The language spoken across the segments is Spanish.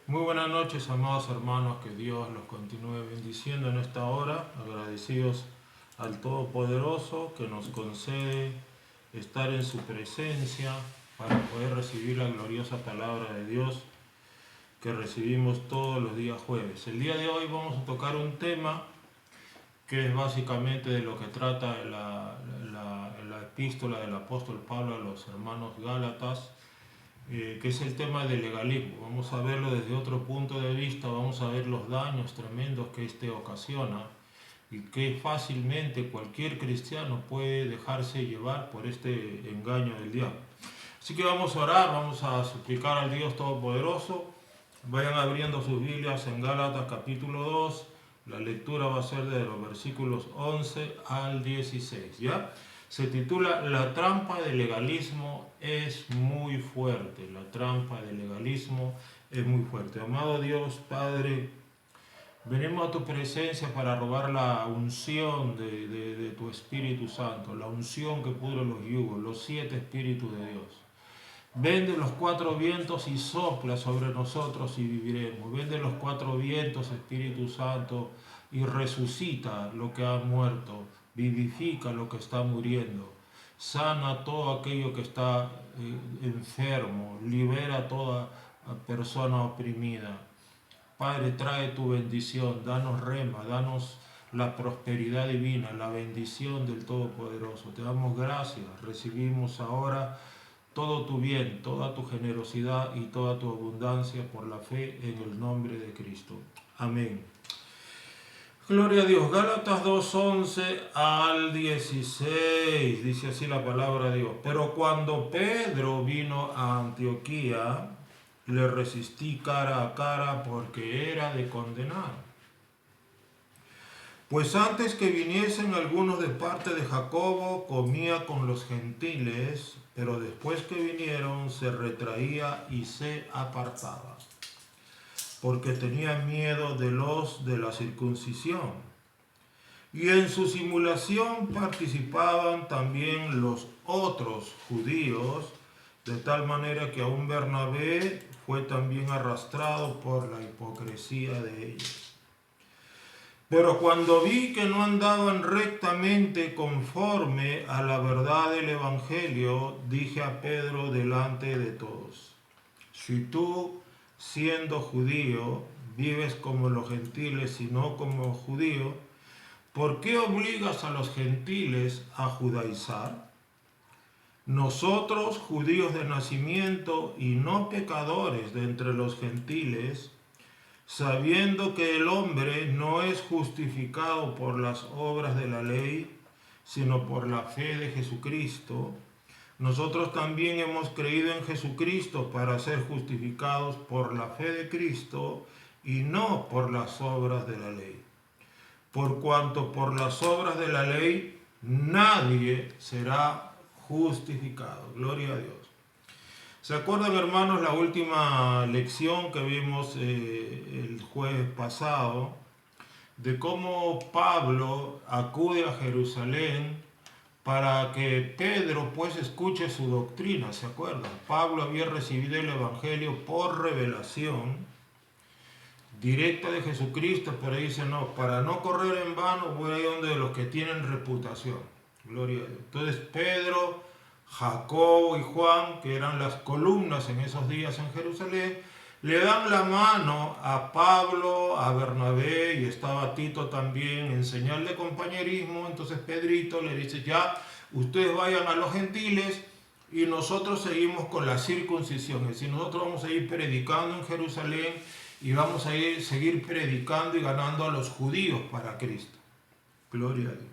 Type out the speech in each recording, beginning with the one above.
Muy buenas noches, amados hermanos, que Dios los continúe bendiciendo en esta hora, agradecidos al Todopoderoso que nos concede estar en su presencia para poder recibir la gloriosa palabra de Dios que recibimos todos los días jueves. El día de hoy vamos a tocar un tema que es básicamente de lo que trata la epístola del apóstol Pablo a los hermanos Gálatas, que es el tema del legalismo. Vamos a verlo desde otro punto de vista, vamos a ver los daños tremendos que este ocasiona y que fácilmente cualquier cristiano puede dejarse llevar por este engaño del diablo. Así que vamos a orar, vamos a suplicar al Dios Todopoderoso. Vayan abriendo sus Biblias en Gálatas capítulo 2. La lectura va a ser de los versículos 11 al 16, ¿ya? Se titula La trampa del legalismo es muy fuerte. La trampa del legalismo es muy fuerte. Amado Dios, Padre, venimos a tu presencia para robar la unción de tu Espíritu Santo, la unción que pudre los yugos, los 7 Espíritus de Dios. Ven de los 4 vientos y sopla sobre nosotros y viviremos. Ven de los 4 vientos, Espíritu Santo, y resucita lo que ha muerto, vivifica lo que está muriendo, sana todo aquello que está enfermo, libera a toda persona oprimida. Padre, trae tu bendición, danos rema, danos la prosperidad divina, la bendición del Todopoderoso. Te damos gracias, recibimos ahora todo tu bien, toda tu generosidad y toda tu abundancia por la fe en el nombre de Cristo. Amén. Gloria a Dios. Gálatas 2:11 al 16. Dice así la palabra de Dios. Pero cuando Pedro vino a Antioquía, le resistí cara a cara porque era de condenar. Pues antes que viniesen algunos de parte de Jacobo, comía con los gentiles, pero después que vinieron se retraía y se apartaba, porque tenía miedo de los de la circuncisión. Y en su simulación participaban también los otros judíos, de tal manera que aún Bernabé fue también arrastrado por la hipocresía de ellos. Pero cuando vi que no andaban rectamente conforme a la verdad del Evangelio, dije a Pedro delante de todos: si tú, siendo judío, vives como los gentiles y no como judío, ¿por qué obligas a los gentiles a judaizar? Nosotros, judíos de nacimiento y no pecadores de entre los gentiles, sabiendo que el hombre no es justificado por las obras de la ley, sino por la fe de Jesucristo, nosotros también hemos creído en Jesucristo para ser justificados por la fe de Cristo y no por las obras de la ley. Por cuanto por las obras de la ley nadie será justificado. Gloria a Dios. ¿Se acuerdan, hermanos, la última lección que vimos el jueves pasado? De cómo Pablo acude a Jerusalén para que Pedro pues escuche su doctrina, ¿se acuerdan? Pablo había recibido el Evangelio por revelación directa de Jesucristo, pero dice, no, para no correr en vano voy a ir donde los que tienen reputación. Gloria a Dios. Entonces Pedro, Jacobo y Juan, que eran las columnas en esos días en Jerusalén, le dan la mano a Pablo, a Bernabé, y estaba Tito también en señal de compañerismo. Entonces Pedrito le dice, ya, ustedes vayan a los gentiles y nosotros seguimos con la circuncisión. Es decir, nosotros vamos a ir predicando en Jerusalén y vamos a seguir predicando y ganando a los judíos para Cristo. Gloria a Dios.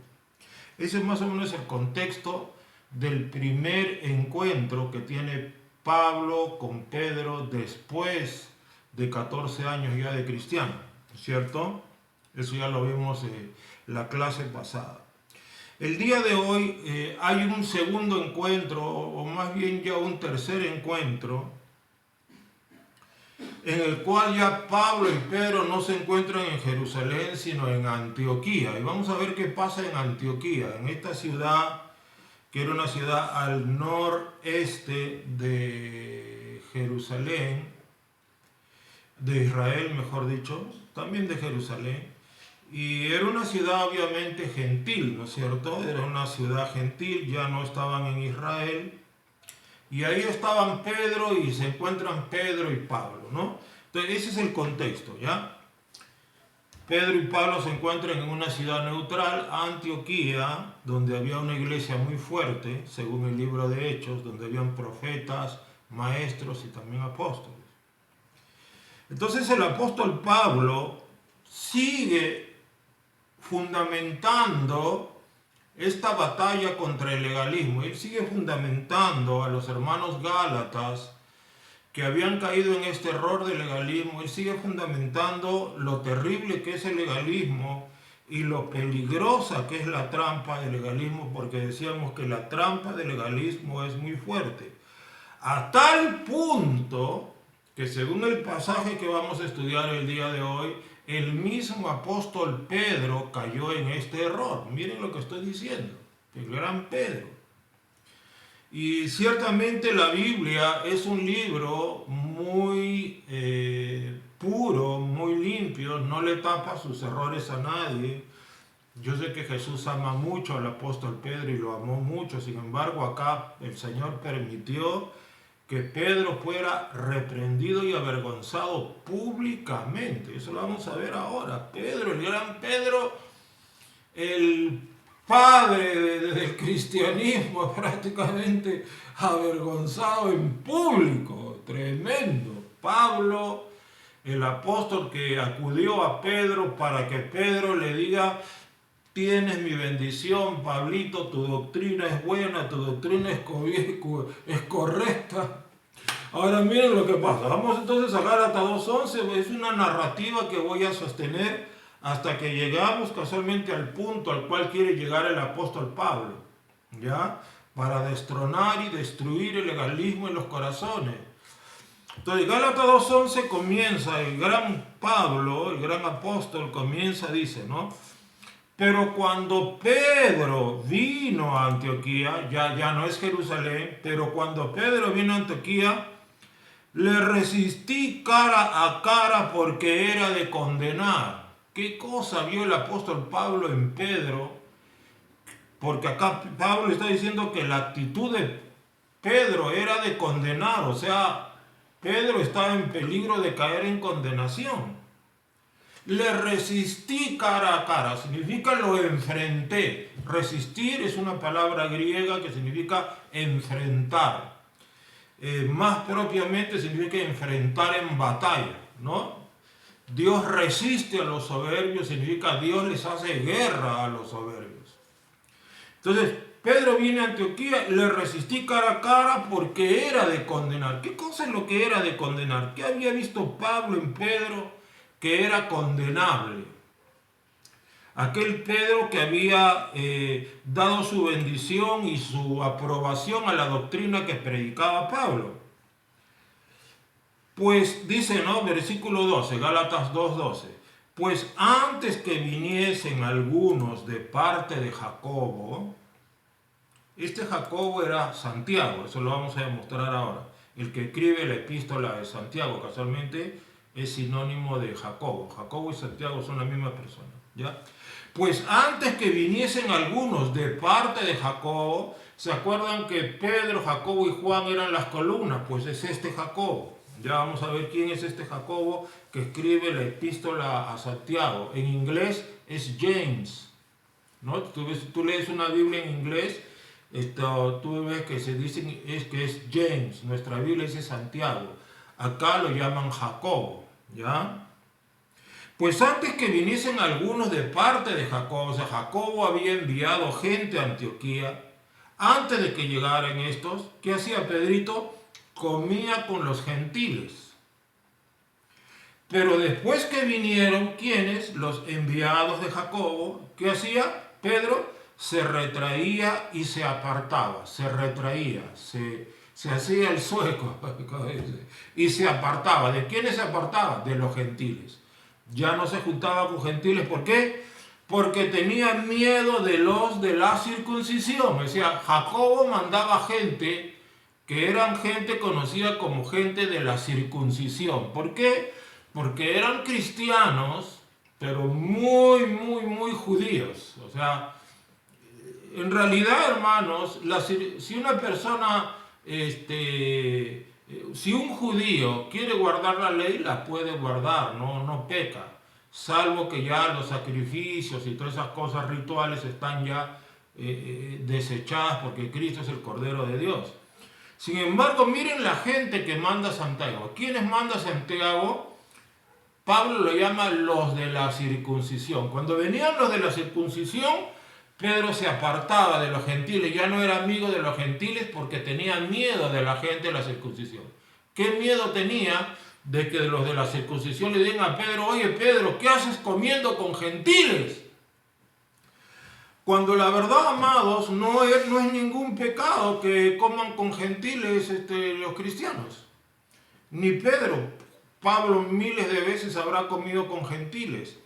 Ese es más o menos el contexto del primer encuentro que tiene Pablo con Pedro después de 14 años ya de cristiano, ¿cierto? Eso ya lo vimos en la clase pasada. El día de hoy hay un segundo encuentro, o más bien ya un tercer encuentro, en el cual ya Pablo y Pedro no se encuentran en Jerusalén, sino en Antioquía. Y vamos a ver qué pasa en Antioquía, en esta ciudad que era una ciudad al noreste de Jerusalén, de Israel, mejor dicho, también de Jerusalén. Y era una ciudad obviamente gentil, ¿no es cierto? Era una ciudad gentil, ya no estaban en Israel. Y ahí estaban Pedro y se encuentran Pedro y Pablo, ¿no? Entonces ese es el contexto, ¿ya? Pedro y Pablo se encuentran en una ciudad neutral, Antioquía, donde había una iglesia muy fuerte, según el libro de Hechos, donde habían profetas, maestros y también apóstoles. Entonces el apóstol Pablo sigue fundamentando esta batalla contra el legalismo. Él sigue fundamentando a los hermanos gálatas que habían caído en este error del legalismo. Él sigue fundamentando lo terrible que es el legalismo y lo peligrosa que es la trampa del legalismo, porque decíamos que la trampa del legalismo es muy fuerte. A tal punto que, según el pasaje que vamos a estudiar el día de hoy, el mismo apóstol Pedro cayó en este error. Miren lo que estoy diciendo, el gran Pedro. Y ciertamente la Biblia es un libro muy puro, muy limpio, no le tapa sus errores a nadie. Yo sé que Jesús ama mucho al apóstol Pedro y lo amó mucho, sin embargo acá el Señor permitió que Pedro fuera reprendido y avergonzado públicamente. Eso lo vamos a ver ahora. Pedro, el gran Pedro, el padre del cristianismo, prácticamente avergonzado en público. Tremendo. Pablo, el apóstol que acudió a Pedro para que Pedro le diga: tienes mi bendición, Pablito, tu doctrina es buena, tu doctrina es correcta. Ahora miren lo que pasa. Vamos entonces a Gálatas 2:11. Es una narrativa que voy a sostener hasta que llegamos casualmente al punto al cual quiere llegar el apóstol Pablo, ¿ya? Para destronar y destruir el legalismo en los corazones. Entonces Gálatas 2:11 comienza, el gran Pablo, el gran apóstol comienza, dice, ¿no? Pero cuando Pedro vino a Antioquía, ya no es Jerusalén, pero cuando Pedro vino a Antioquía, le resistí cara a cara porque era de condenar. ¿Qué cosa vio el apóstol Pablo en Pedro? Porque acá Pablo está diciendo que la actitud de Pedro era de condenar, o sea, Pedro estaba en peligro de caer en condenación. Le resistí cara a cara, significa lo enfrenté. Resistir es una palabra griega que significa enfrentar. Más propiamente significa enfrentar en batalla, ¿no? Dios resiste a los soberbios, significa Dios les hace guerra a los soberbios. Entonces, Pedro viene a Antioquía, le resistí cara a cara porque era de condenar. ¿Qué cosa es lo que era de condenar? ¿Qué había visto Pablo en Pedro que era condenable? Aquel Pedro que había dado su bendición y su aprobación a la doctrina que predicaba Pablo. Pues dice, ¿no? Versículo 12, Gálatas 2:12. Pues antes que viniesen algunos de parte de Jacobo, este Jacobo era Santiago, eso lo vamos a demostrar ahora. El que escribe la epístola de Santiago, casualmente, es sinónimo de Jacobo. Jacobo y Santiago son la misma persona, ¿ya? Pues antes que viniesen algunos de parte de Jacobo, ¿se acuerdan que Pedro, Jacobo y Juan eran las columnas? Pues es este Jacobo. Ya vamos a ver quién es este Jacobo que escribe la epístola a Santiago. En inglés es James, ¿no? Tú lees una Biblia en inglés, tú ves que se dice que es James. Nuestra Biblia dice Santiago. Acá lo llaman Jacobo, ¿ya? Pues antes que viniesen algunos de parte de Jacobo, o sea, Jacobo había enviado gente a Antioquía. Antes de que llegaran estos, ¿qué hacía Pedrito? Comía con los gentiles. Pero después que vinieron, ¿quiénes? Los enviados de Jacobo, ¿qué hacía? Pedro se retraía y se apartaba, se retraía, se hacía el sueco y se apartaba. ¿De quiénes se apartaba? De los gentiles. Ya no se juntaba con gentiles. ¿Por qué? Porque tenía miedo de los de la circuncisión. O sea, Jacobo mandaba gente que eran gente conocida como gente de la circuncisión. ¿Por qué? porque eran cristianos, pero muy, muy, muy judíos. O sea, en realidad, hermanos, si una persona, si un judío quiere guardar la ley, la puede guardar, no peca, salvo que ya los sacrificios y todas esas cosas rituales están ya desechadas porque Cristo es el Cordero de Dios. Sin embargo, miren la gente que manda Santiago. ¿Quiénes manda Santiago? Pablo lo llama los de la circuncisión. Cuando venían los de la circuncisión, Pedro se apartaba de los gentiles, ya no era amigo de los gentiles porque tenía miedo de la gente de la circuncisión. ¿Qué miedo tenía? De que los de la circuncisión le digan a Pedro: oye Pedro, ¿qué haces comiendo con gentiles? Cuando la verdad, amados, no es ningún pecado que coman con gentiles los cristianos. Ni Pedro. Pablo miles de veces habrá comido con gentiles.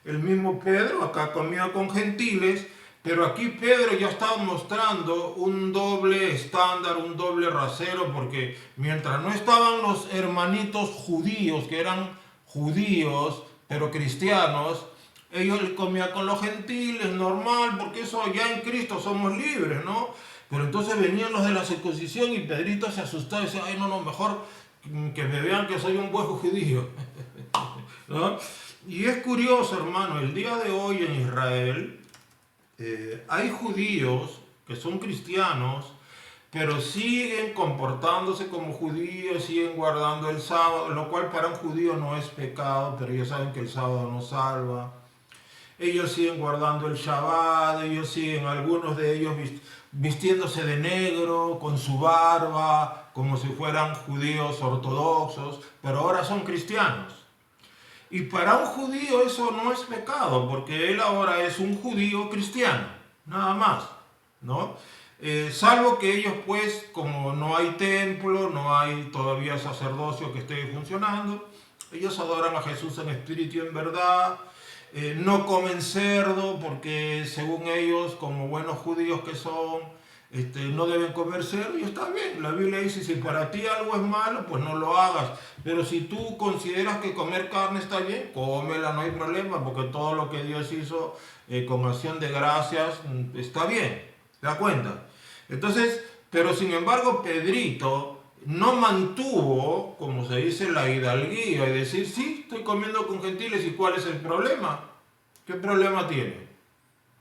El mismo Pedro acá comía con gentiles, pero aquí Pedro ya estaba mostrando un doble estándar, un doble rasero, porque mientras no estaban los hermanitos judíos, que eran judíos, pero cristianos, ellos comían con los gentiles, normal, porque eso ya en Cristo somos libres, ¿no? Pero entonces venían los de la circuncisión y Pedrito se asustó y decía: ay, no, mejor que me vean que soy un buen judío. ¿No? Y es curioso, hermano, el día de hoy en Israel hay judíos que son cristianos, pero siguen comportándose como judíos, siguen guardando el sábado, lo cual para un judío no es pecado, pero ellos saben que el sábado no salva. Ellos siguen guardando el Shabbat, ellos siguen, algunos de ellos vistiéndose de negro, con su barba, como si fueran judíos ortodoxos, pero ahora son cristianos. Y para un judío eso no es pecado, porque él ahora es un judío cristiano, nada más, ¿no? Salvo que ellos, pues, como no hay templo, no hay todavía sacerdocio que esté funcionando, ellos adoran a Jesús en espíritu y en verdad. No comen cerdo porque según ellos, como buenos judíos que son, no deben comer cerdo, y está bien. La Biblia dice: si para ti algo es malo, pues no lo hagas, pero si tú consideras que comer carne está bien, cómela, no hay problema, porque todo lo que Dios hizo con acción de gracias está bien. ¿Te das cuenta? Entonces, pero sin embargo, Pedrito no mantuvo, como se dice, la hidalguía y decir: sí, estoy comiendo con gentiles, ¿y cuál es el problema? ¿Qué problema tiene?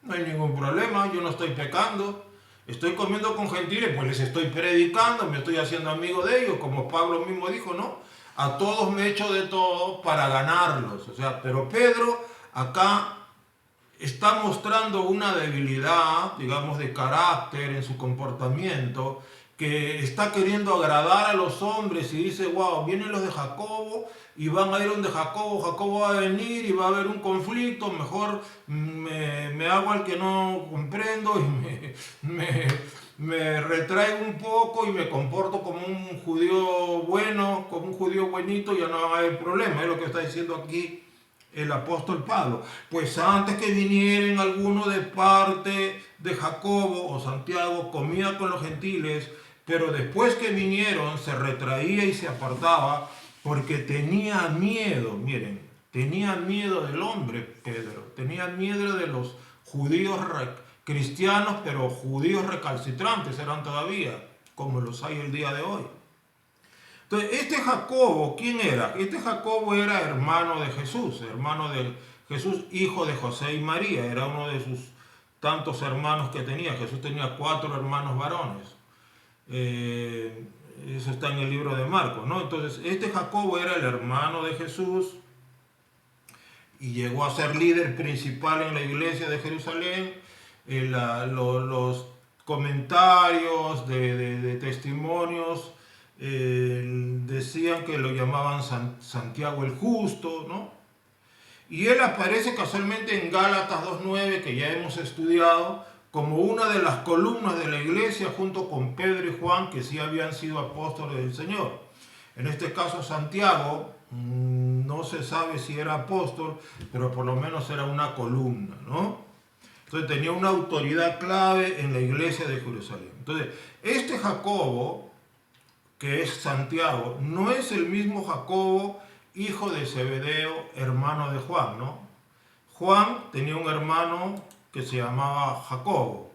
No hay ningún problema, yo no estoy pecando, estoy comiendo con gentiles, pues les estoy predicando, me estoy haciendo amigo de ellos, como Pablo mismo dijo, ¿no? A todos me echo de todo para ganarlos. O sea, pero Pedro acá está mostrando una debilidad, digamos, de carácter en su comportamiento, que está queriendo agradar a los hombres y dice: wow, vienen los de Jacobo y van a ir donde Jacobo, Jacobo va a venir y va a haber un conflicto, mejor me hago al que no comprendo y me retraigo un poco y me comporto como un judío bueno, como un judío buenito, y ya no va a haber problema. Es lo que está diciendo aquí el apóstol Pablo. Pues antes que vinieren algunos de parte de Jacobo o Santiago, comía con los gentiles, pero después que vinieron se retraía y se apartaba porque tenía miedo. Miren, tenía miedo del hombre, Pedro, tenía miedo de los judíos cristianos, pero judíos recalcitrantes eran todavía, como los hay el día de hoy. Entonces, este Jacobo, ¿quién era? Este Jacobo era hermano de Jesús, hijo de José y María, era uno de sus tantos hermanos que tenía. Jesús tenía 4 hermanos varones. Eso está en el libro de Marcos, ¿no? Entonces, este Jacobo era el hermano de Jesús y llegó a ser líder principal en la iglesia de Jerusalén. Los comentarios de testimonios decían que lo llamaban Santiago el Justo, ¿no? Y él aparece casualmente en Gálatas 2:9, que ya hemos estudiado, como una de las columnas de la iglesia, junto con Pedro y Juan, que sí habían sido apóstoles del Señor. En este caso, Santiago, no se sabe si era apóstol, pero por lo menos era una columna, ¿no? Entonces tenía una autoridad clave en la iglesia de Jerusalén. Entonces, este Jacobo, que es Santiago, no es el mismo Jacobo hijo de Zebedeo, hermano de Juan, ¿no? Juan tenía un hermano que se llamaba Jacobo,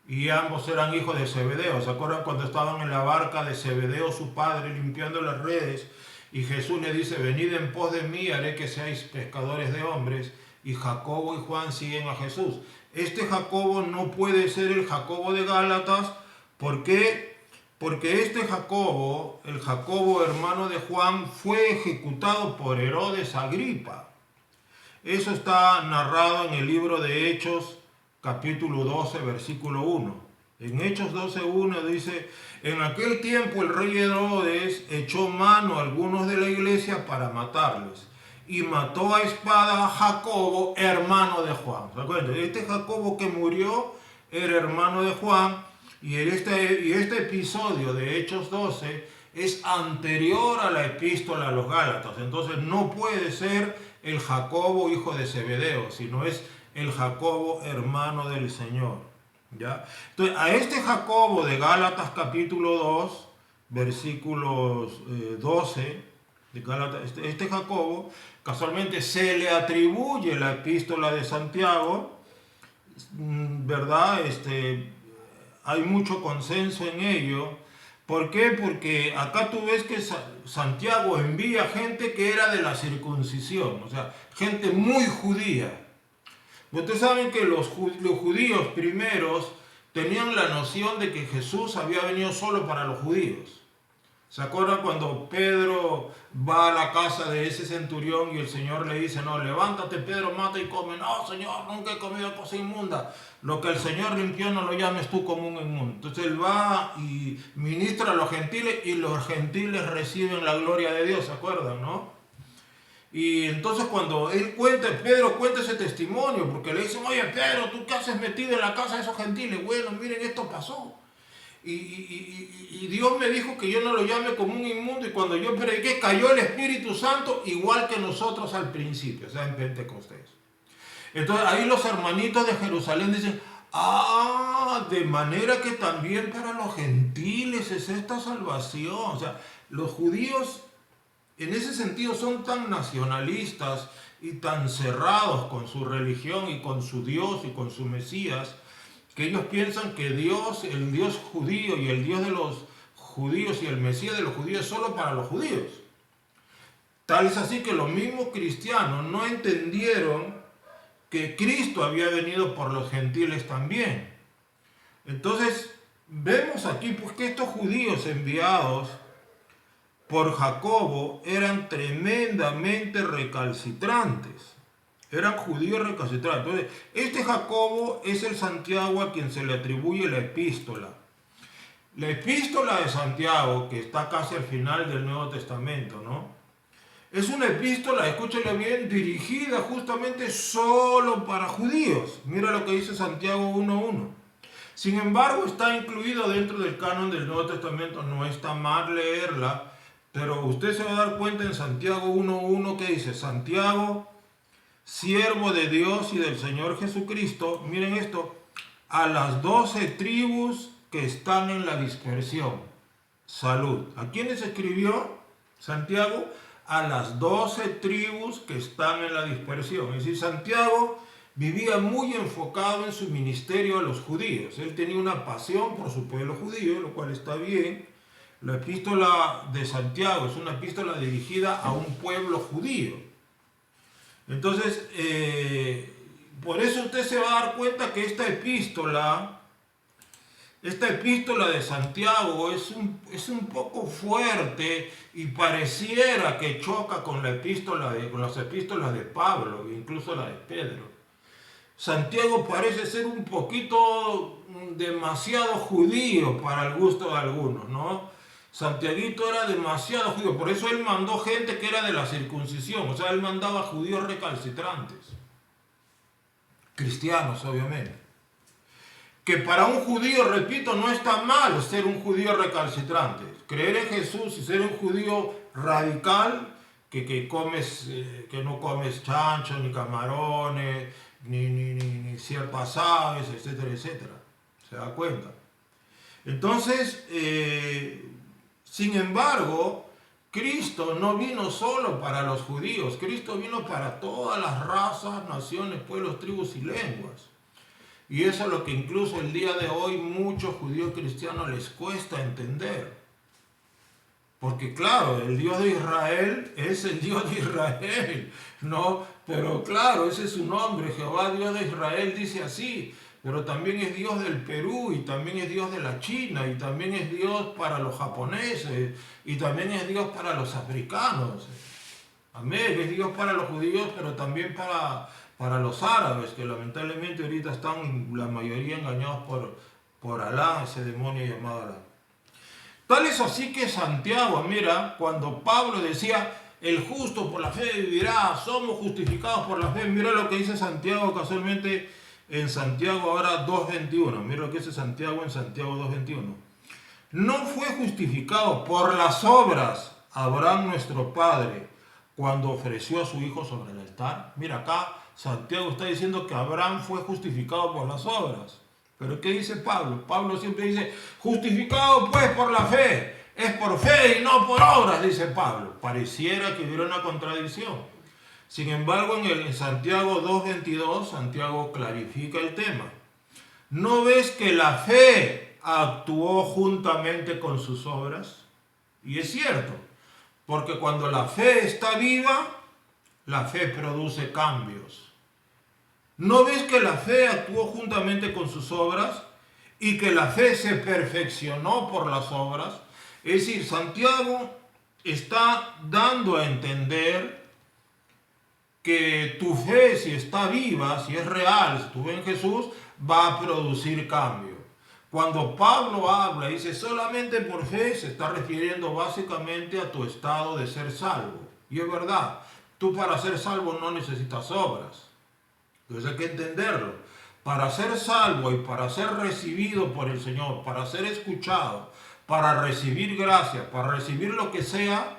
y ambos eran hijos de Zebedeo. ¿Se acuerdan cuando estaban en la barca de Zebedeo, su padre, limpiando las redes? Y Jesús le dice, venid en pos de mí, haré que seáis pescadores de hombres. Y Jacobo y Juan siguen a Jesús. Este Jacobo no puede ser el Jacobo de Gálatas. ¿Por qué? Porque este Jacobo, el Jacobo hermano de Juan, fue ejecutado por Herodes Agripa. Eso está narrado en el libro de Hechos, capítulo 12, versículo 1. En Hechos 12:1 dice, en aquel tiempo el rey Herodes echó mano a algunos de la iglesia para matarles, y mató a espada a Jacobo, hermano de Juan. ¿Se acuerdan? Este Jacobo que murió era hermano de Juan, y este episodio de Hechos 12 es anterior a la epístola a los Gálatas. Entonces no puede ser el Jacobo hijo de Zebedeo, sino es el Jacobo hermano del Señor. ¿Ya? Entonces, a este Jacobo de Gálatas capítulo 2, versículos 12, de Gálatas, este Jacobo, casualmente se le atribuye la epístola de Santiago, ¿verdad? Hay mucho consenso en ello. ¿Por qué? Porque acá tú ves que Santiago envía gente que era de la circuncisión, o sea, gente muy judía. Ustedes saben que los judíos primeros tenían la noción de que Jesús había venido solo para los judíos. ¿Se acuerdan cuando Pedro va a la casa de ese centurión y el Señor le dice, no, levántate Pedro, mata y come? No, Señor, nunca he comido cosa inmunda. Lo que el Señor limpió no lo llames tú como un inmundo. Entonces él va y ministra a los gentiles y los gentiles reciben la gloria de Dios, ¿se acuerdan, no? Y entonces cuando Pedro cuenta ese testimonio, porque le dicen, oye Pedro, ¿tú qué haces metido en la casa de esos gentiles? Bueno, miren, esto pasó. Y Dios me dijo que yo no lo llame como un inmundo, y cuando yo prediqué cayó el Espíritu Santo igual que nosotros al principio, o sea, en Pentecostés. Entonces ahí los hermanitos de Jerusalén dicen, de manera que también para los gentiles es esta salvación. O sea, los judíos en ese sentido son tan nacionalistas y tan cerrados con su religión y con su Dios y con su Mesías, que ellos piensan que Dios, el Dios judío y el Dios de los judíos y el Mesías de los judíos es solo para los judíos. Tal es así que los mismos cristianos no entendieron que Cristo había venido por los gentiles también. Entonces vemos aquí pues, que estos judíos enviados por Jacobo eran tremendamente recalcitrantes. Eran judíos recalcitrantes. Entonces, este Jacobo es el Santiago a quien se le atribuye la epístola. La epístola de Santiago, que está casi al final del Nuevo Testamento, ¿no? Es una epístola, escúchale bien, dirigida justamente solo para judíos. Mira lo que dice Santiago 1:1. Sin embargo, está incluido dentro del canon del Nuevo Testamento. No está mal leerla, pero usted se va a dar cuenta en Santiago 1:1 que dice, Santiago, siervo de Dios y del Señor Jesucristo, miren esto, a las 12 tribus que están en la dispersión. Salud. ¿A quiénes escribió Santiago? A las 12 tribus que están en la dispersión. Es decir, Santiago vivía muy enfocado en su ministerio a los judíos. Él tenía una pasión por su pueblo judío, lo cual está bien. La epístola de Santiago es una epístola dirigida a un pueblo judío. Entonces, por eso usted se va a dar cuenta que esta epístola de Santiago es un poco fuerte y pareciera que choca con las epístolas de Pablo, incluso la de Pedro. Santiago parece ser un poquito demasiado judío para el gusto de algunos, ¿no? Santiaguito era demasiado judío, por eso él mandó gente que era de la circuncisión, o sea, él mandaba judíos recalcitrantes, cristianos obviamente. Que para un judío, repito, no está mal ser un judío recalcitrante. Creer en Jesús y ser un judío radical, que no comes chancho, ni camarones, ni ciertas aves, etcétera, etcétera. ¿Se da cuenta? Entonces, sin embargo, Cristo no vino solo para los judíos, Cristo vino para todas las razas, naciones, pueblos, tribus y lenguas. Y eso es lo que incluso el día de hoy muchos judíos cristianos les cuesta entender. Porque claro, el Dios de Israel es el Dios de Israel, ¿no? Pero claro, ese es su nombre, Jehová Dios de Israel dice así. Pero también es Dios del Perú, y también es Dios de la China, y también es Dios para los japoneses, y también es Dios para los africanos. Amén, es Dios para los judíos, pero también para los árabes, que lamentablemente ahorita están la mayoría engañados por Alá, ese demonio llamado Alá. Tal es así que Santiago, mira, cuando Pablo decía, el justo por la fe vivirá, somos justificados por la fe, mira lo que dice Santiago casualmente en Santiago ahora 2.21, mira lo que dice Santiago en Santiago 2.21. No fue justificado por las obras Abraham nuestro padre cuando ofreció a su hijo sobre el altar. Mira, acá Santiago está diciendo que Abraham fue justificado por las obras. Pero ¿qué dice Pablo? Pablo siempre dice, justificado pues por la fe. Es por fe y no por obras, dice Pablo. Pareciera que hubiera una contradicción. Sin embargo, en Santiago 2.22, Santiago clarifica el tema. ¿No ves que la fe actuó juntamente con sus obras? Y es cierto, porque cuando la fe está viva, la fe produce cambios. ¿No ves que la fe actuó juntamente con sus obras y que la fe se perfeccionó por las obras? Es decir, Santiago está dando a entender que tu fe, si está viva, si es real, si tu fe en Jesús, va a producir cambio. Cuando Pablo habla y dice solamente por fe, se está refiriendo básicamente a tu estado de ser salvo. Y es verdad, tú para ser salvo no necesitas obras. Entonces hay que entenderlo. Para ser salvo y para ser recibido por el Señor, para ser escuchado, para recibir gracia, para recibir lo que sea,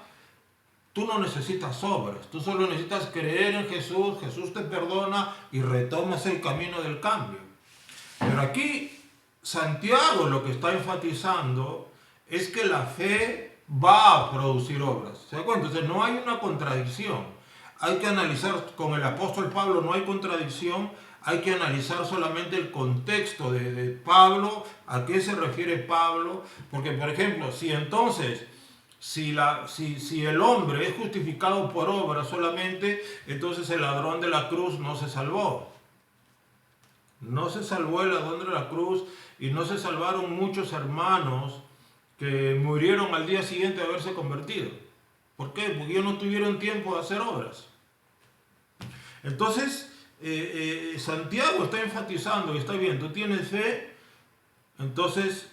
tú no necesitas obras. Tú solo necesitas creer en Jesús, Jesús te perdona y retomas el camino del cambio. Pero aquí Santiago lo que está enfatizando es que la fe va a producir obras. ¿Se da cuenta? Entonces no hay una contradicción. Hay que analizar, con el apóstol Pablo no hay contradicción, hay que analizar solamente el contexto de Pablo, a qué se refiere Pablo, porque por ejemplo, si entonces, si el hombre es justificado por obra solamente, entonces el ladrón de la cruz no se salvó. No se salvó el ladrón de la cruz y no se salvaron muchos hermanos que murieron al día siguiente de haberse convertido. ¿Por qué? Porque ellos no tuvieron tiempo de hacer obras. Entonces, Santiago está enfatizando que está bien, tú tienes fe, entonces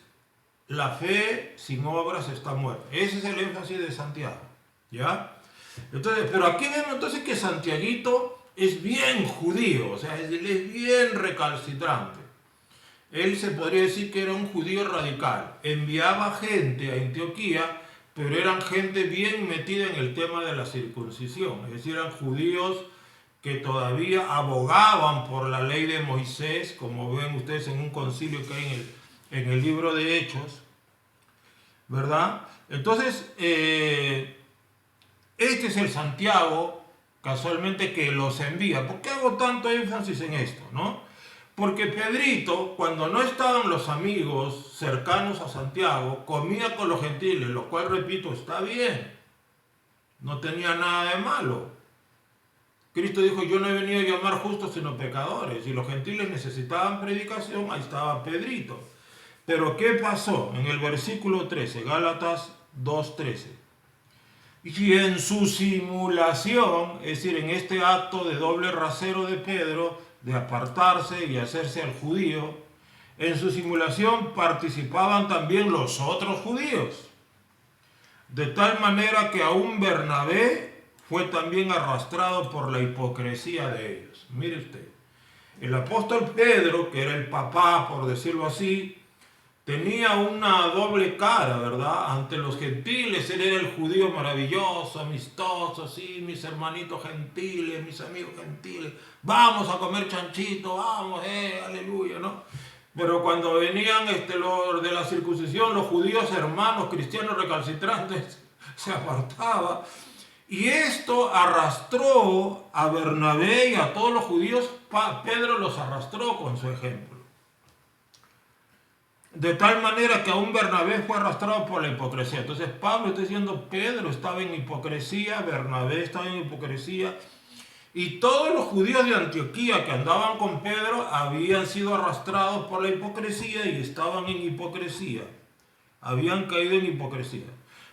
la fe sin obras está muerta. Ese es el énfasis de Santiago, ¿ya? Entonces, pero aquí vemos entonces que Santiaguito es bien judío, o sea, él es bien recalcitrante. Él se podría decir que era un judío radical. Enviaba gente a Antioquía, pero eran gente bien metida en el tema de la circuncisión. Es decir, eran judíos que todavía abogaban por la ley de Moisés, como ven ustedes en un concilio que hay en el libro de Hechos, ¿verdad? Entonces, este es el Santiago, casualmente, que los envía. ¿Por qué hago tanto énfasis en esto, no? Porque Pedrito, cuando no estaban los amigos cercanos a Santiago, comía con los gentiles, lo cual, repito, está bien. No tenía nada de malo. Cristo dijo, yo no he venido a llamar justos sino pecadores. Y los gentiles necesitaban predicación, ahí estaba Pedrito. Pero ¿qué pasó? En el versículo 13, Gálatas 2:13. Y en su simulación, es decir, en este acto de doble rasero de Pedro, de apartarse y hacerse al judío, en su simulación participaban también los otros judíos. De tal manera que aún Bernabé fue también arrastrado por la hipocresía de ellos. Mire usted, el apóstol Pedro, que era el papá, por decirlo así, tenía una doble cara, ¿verdad? Ante los gentiles, él era el judío maravilloso, amistoso, sí, mis hermanitos gentiles, mis amigos gentiles, vamos a comer chanchito, vamos, aleluya, ¿no? Pero cuando venían los de la circuncisión, los judíos hermanos cristianos recalcitrantes, se apartaba. Y esto arrastró a Bernabé y a todos los judíos. Pedro los arrastró con su ejemplo. De tal manera que aún Bernabé fue arrastrado por la hipocresía. Entonces Pablo está diciendo, Pedro estaba en hipocresía, Bernabé estaba en hipocresía, y todos los judíos de Antioquía que andaban con Pedro habían sido arrastrados por la hipocresía y estaban en hipocresía. Habían caído en hipocresía.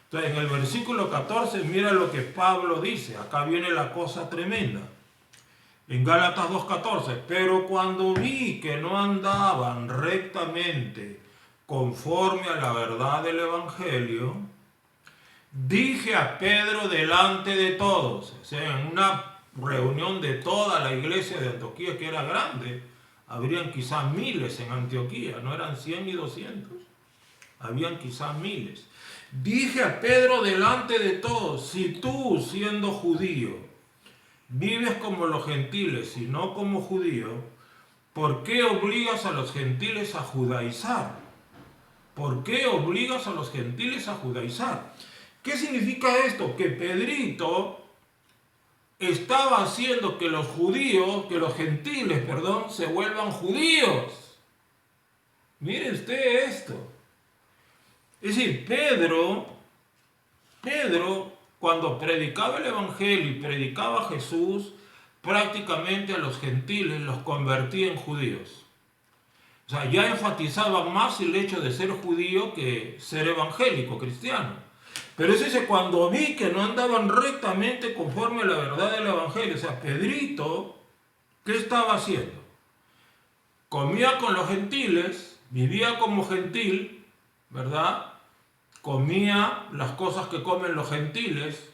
Entonces en el versículo 14 mira lo que Pablo dice. Acá viene la cosa tremenda. En Gálatas 2:14, pero cuando vi que no andaban rectamente conforme a la verdad del Evangelio, dije a Pedro delante de todos, o sea, en una reunión de toda la iglesia de Antioquía, que era grande, habrían quizás miles en Antioquía, no eran 100 ni 200, habían quizás miles. Dije a Pedro delante de todos, si tú, siendo judío, vives como los gentiles y no como judío, ¿por qué obligas a los gentiles a judaizar? ¿Por qué obligas a los gentiles a judaizar? ¿Qué significa esto? Que Pedrito estaba haciendo que los judíos, que los gentiles, perdón, se vuelvan judíos. Mire usted esto. Es decir, Pedro, cuando predicaba el Evangelio y predicaba a Jesús, prácticamente a los gentiles los convertía en judíos. O sea, ya enfatizaba más el hecho de ser judío que ser evangélico, cristiano. Pero eso dice, cuando vi que no andaban rectamente conforme a la verdad del Evangelio. O sea, Pedrito, ¿qué estaba haciendo? Comía con los gentiles, vivía como gentil, ¿verdad? Comía las cosas que comen los gentiles,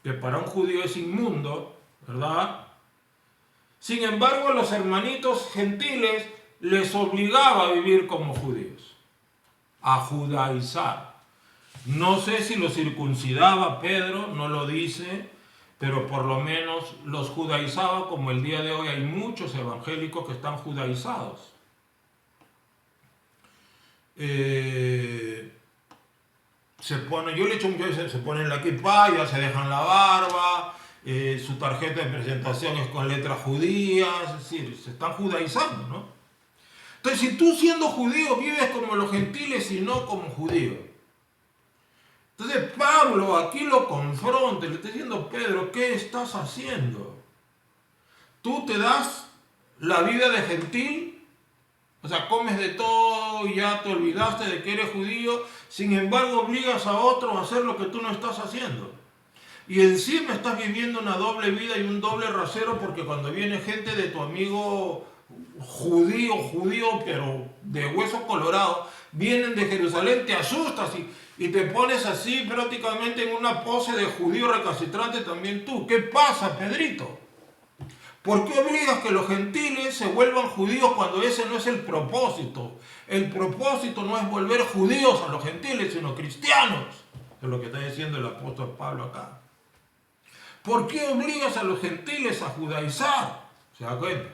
que para un judío es inmundo, ¿verdad? Sin embargo, a los hermanitos gentiles les obligaba a vivir como judíos, a judaizar. No sé si los circuncidaba Pedro, no lo dice, pero por lo menos los judaizaba, como el día de hoy hay muchos evangélicos que están judaizados. Yo le echo muchas veces, se ponen la kippah, ya se dejan la barba, su tarjeta de presentación es con letras judías, es decir, se están judaizando, ¿no? Entonces, si tú siendo judío vives como los gentiles y no como judío. Entonces Pablo aquí lo confronta, le está diciendo, Pedro, ¿qué estás haciendo? Tú te das la vida de gentil, o sea, comes de todo y ya te olvidaste de que eres judío, sin embargo obligas a otros a hacer lo que tú no estás haciendo. Y encima estás viviendo una doble vida y un doble rasero, porque cuando viene gente de tu amigo judío, pero de hueso colorado, vienen de Jerusalén, te asustas y te pones así prácticamente en una pose de judío recalcitrante también tú. ¿Qué pasa, Pedrito? ¿Por qué obligas que los gentiles se vuelvan judíos cuando ese no es el propósito? El propósito no es volver judíos a los gentiles, sino cristianos. Es lo que está diciendo el apóstol Pablo acá. ¿Por qué obligas a los gentiles a judaizar? ¿Se da cuenta?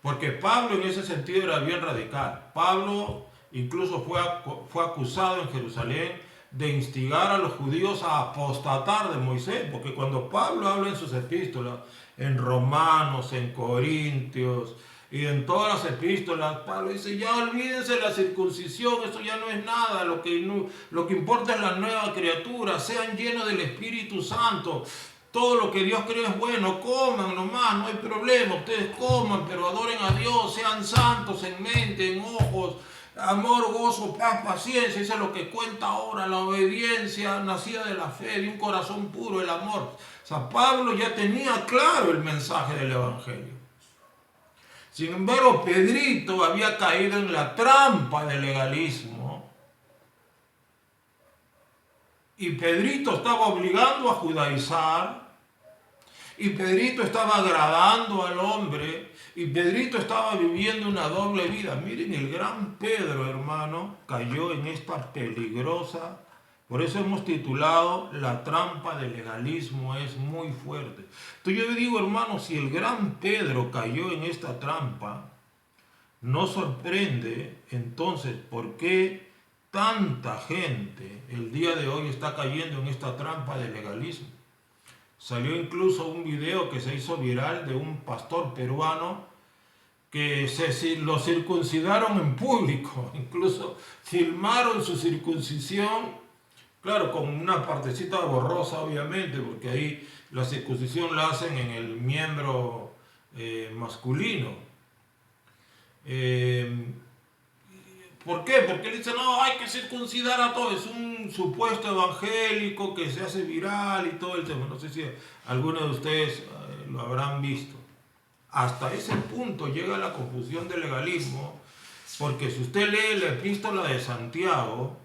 Porque Pablo en ese sentido era bien radical. Pablo incluso fue acusado en Jerusalén de instigar a los judíos a apostatar de Moisés, porque cuando Pablo habla en sus epístolas, en Romanos, en Corintios y en todas las epístolas, Pablo dice, ya olvídense la circuncisión, eso ya no es nada, lo que importa es la nueva criatura, sean llenos del Espíritu Santo. Todo lo que Dios cree es bueno, coman nomás, no hay problema, ustedes coman, pero adoren a Dios, sean santos en mente, en ojos, amor, gozo, paz, paciencia, eso es lo que cuenta ahora, la obediencia nacida de la fe, de un corazón puro, el amor. O sea, Pablo ya tenía claro el mensaje del Evangelio. Sin embargo, Pedrito había caído en la trampa del legalismo y Pedrito estaba obligando a judaizar. Y Pedrito estaba agradando al hombre, y Pedrito estaba viviendo una doble vida. Miren, el gran Pedro, hermano, cayó en esta peligrosa, por eso hemos titulado La trampa del legalismo es muy fuerte. Entonces yo digo, hermano, si el gran Pedro cayó en esta trampa, no sorprende entonces por qué tanta gente el día de hoy está cayendo en esta trampa del legalismo. Salió incluso un video que se hizo viral de un pastor peruano que lo circuncidaron en público, incluso filmaron su circuncisión, claro, con una partecita borrosa obviamente, porque ahí la circuncisión la hacen en el miembro masculino. ¿Por qué? Porque él dice, no, hay que circuncidar a todos. Es un supuesto evangélico que se hace viral y todo el tema. No sé si alguno de ustedes lo habrán visto. Hasta ese punto llega la confusión del legalismo, porque si usted lee la epístola de Santiago,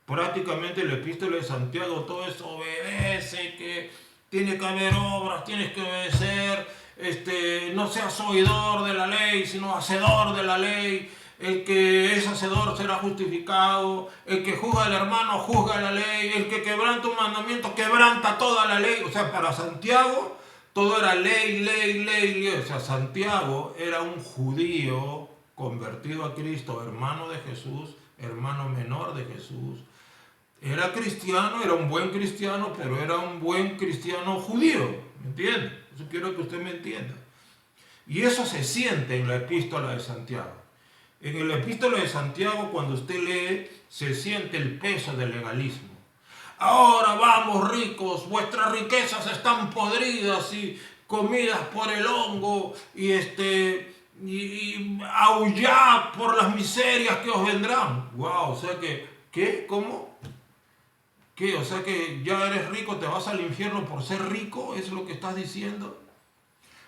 prácticamente la epístola de Santiago todo eso obedece, que tiene que haber obras, tienes que obedecer, no seas oidor de la ley, sino hacedor de la ley. El que es hacedor será justificado, el que juzga al hermano juzga la ley, el que quebranta un mandamiento quebranta toda la ley. O sea, para Santiago todo era ley, ley, ley, ley. O sea, Santiago era un judío convertido a Cristo, hermano de Jesús, hermano menor de Jesús. Era cristiano, era un buen cristiano, pero era un buen cristiano judío. ¿Me entiende? Eso quiero que usted me entienda. Y eso se siente en la epístola de Santiago. En la epístola de Santiago, cuando usted lee, se siente el peso del legalismo. Ahora vamos ricos, vuestras riquezas están podridas y comidas por el hongo y aullad por las miserias que os vendrán. Wow, o sea que, ¿qué? ¿Cómo? ¿Qué? O sea que ya eres rico, te vas al infierno por ser rico, ¿es lo que estás diciendo?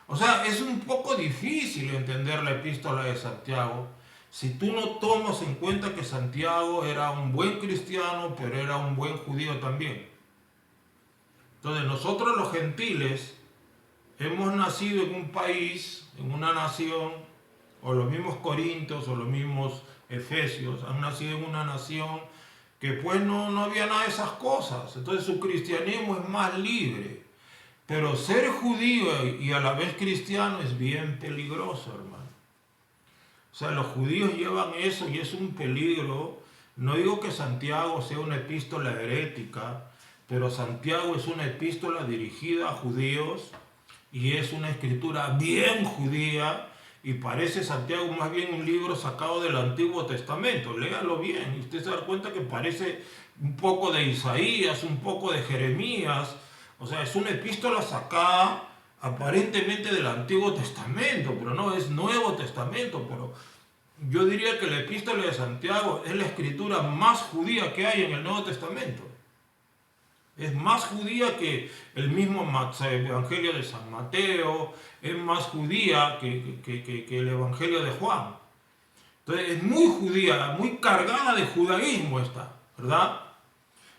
O sea, es un poco difícil entender la epístola de Santiago si tú no tomas en cuenta que Santiago era un buen cristiano, pero era un buen judío también. Entonces nosotros los gentiles hemos nacido en un país, en una nación, o los mismos corintios o los mismos efesios han nacido en una nación que pues no había nada de esas cosas. Entonces su cristianismo es más libre. Pero ser judío y a la vez cristiano es bien peligroso, hermano. O sea, los judíos llevan eso y es un peligro. No digo que Santiago sea una epístola herética, pero Santiago es una epístola dirigida a judíos y es una escritura bien judía y parece Santiago más bien un libro sacado del Antiguo Testamento. Léalo bien y usted se da cuenta que parece un poco de Isaías, un poco de Jeremías. O sea, es una epístola sacada aparentemente del Antiguo Testamento, pero no, es Nuevo Testamento. Pero yo diría que la epístola de Santiago es la escritura más judía que hay en el Nuevo Testamento. Es más judía que el mismo Evangelio de San Mateo, es más judía que el Evangelio de Juan. Entonces es muy judía, muy cargada de judaísmo esta, ¿verdad?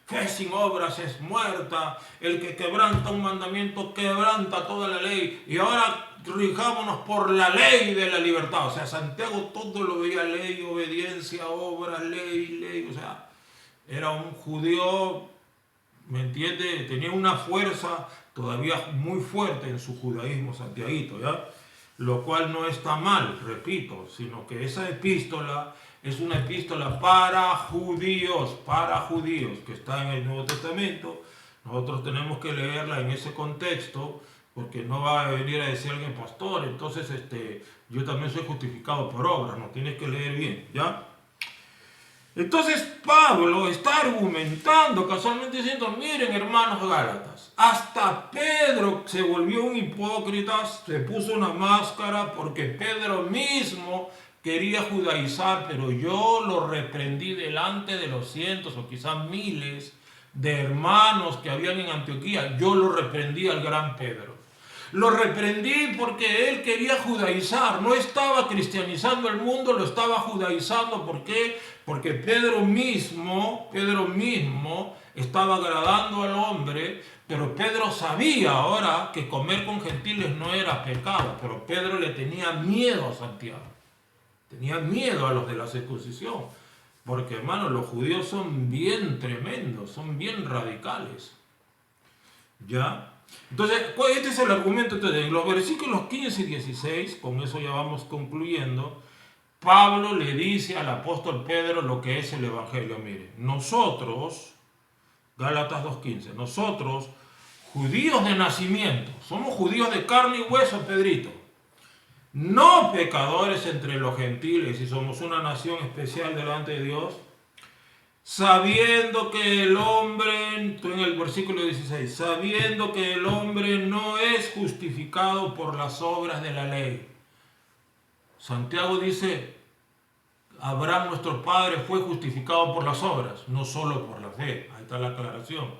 Fe sin obras es muerta, el que quebranta un mandamiento quebranta toda la ley, y ahora rijámonos por la ley de la libertad. O sea, Santiago todo lo veía ley, obediencia, obras, ley, ley. O sea, era un judío, ¿me entiende? Tenía una fuerza todavía muy fuerte en su judaísmo santiaguito, ¿ya? Lo cual no está mal, repito, sino que esa epístola es una epístola para judíos, que está en el Nuevo Testamento. Nosotros tenemos que leerla en ese contexto, porque no va a venir a decir alguien, pastor, entonces yo también soy justificado por obras, no tienes que leer bien, ¿ya? Entonces Pablo está argumentando casualmente diciendo, miren hermanos gálatas, hasta Pedro se volvió un hipócrita, se puso una máscara porque Pedro mismo quería judaizar, pero yo lo reprendí delante de los cientos o quizás miles de hermanos que habían en Antioquía. Yo lo reprendí al gran Pedro. Lo reprendí porque él quería judaizar, no estaba cristianizando el mundo, lo estaba judaizando. ¿Por qué? Porque Pedro mismo estaba agradando al hombre, pero Pedro sabía ahora que comer con gentiles no era pecado, pero Pedro le tenía miedo a Santiago, tenía miedo a los de la circuncisión, porque hermano, los judíos son bien tremendos, son bien radicales, ¿ya? Entonces, este es el argumento. Entonces, en los versículos 15 y 16, con eso ya vamos concluyendo, Pablo le dice al apóstol Pedro lo que es el Evangelio. Mire, nosotros, Gálatas 2:15, nosotros, judíos de nacimiento, somos judíos de carne y hueso, Pedrito, no pecadores entre los gentiles, y somos una nación especial delante de Dios, sabiendo que el hombre, tú en el versículo 16, sabiendo que el hombre no es justificado por las obras de la ley. Santiago dice, Abraham nuestro padre fue justificado por las obras, no solo por la fe. Ahí está la aclaración.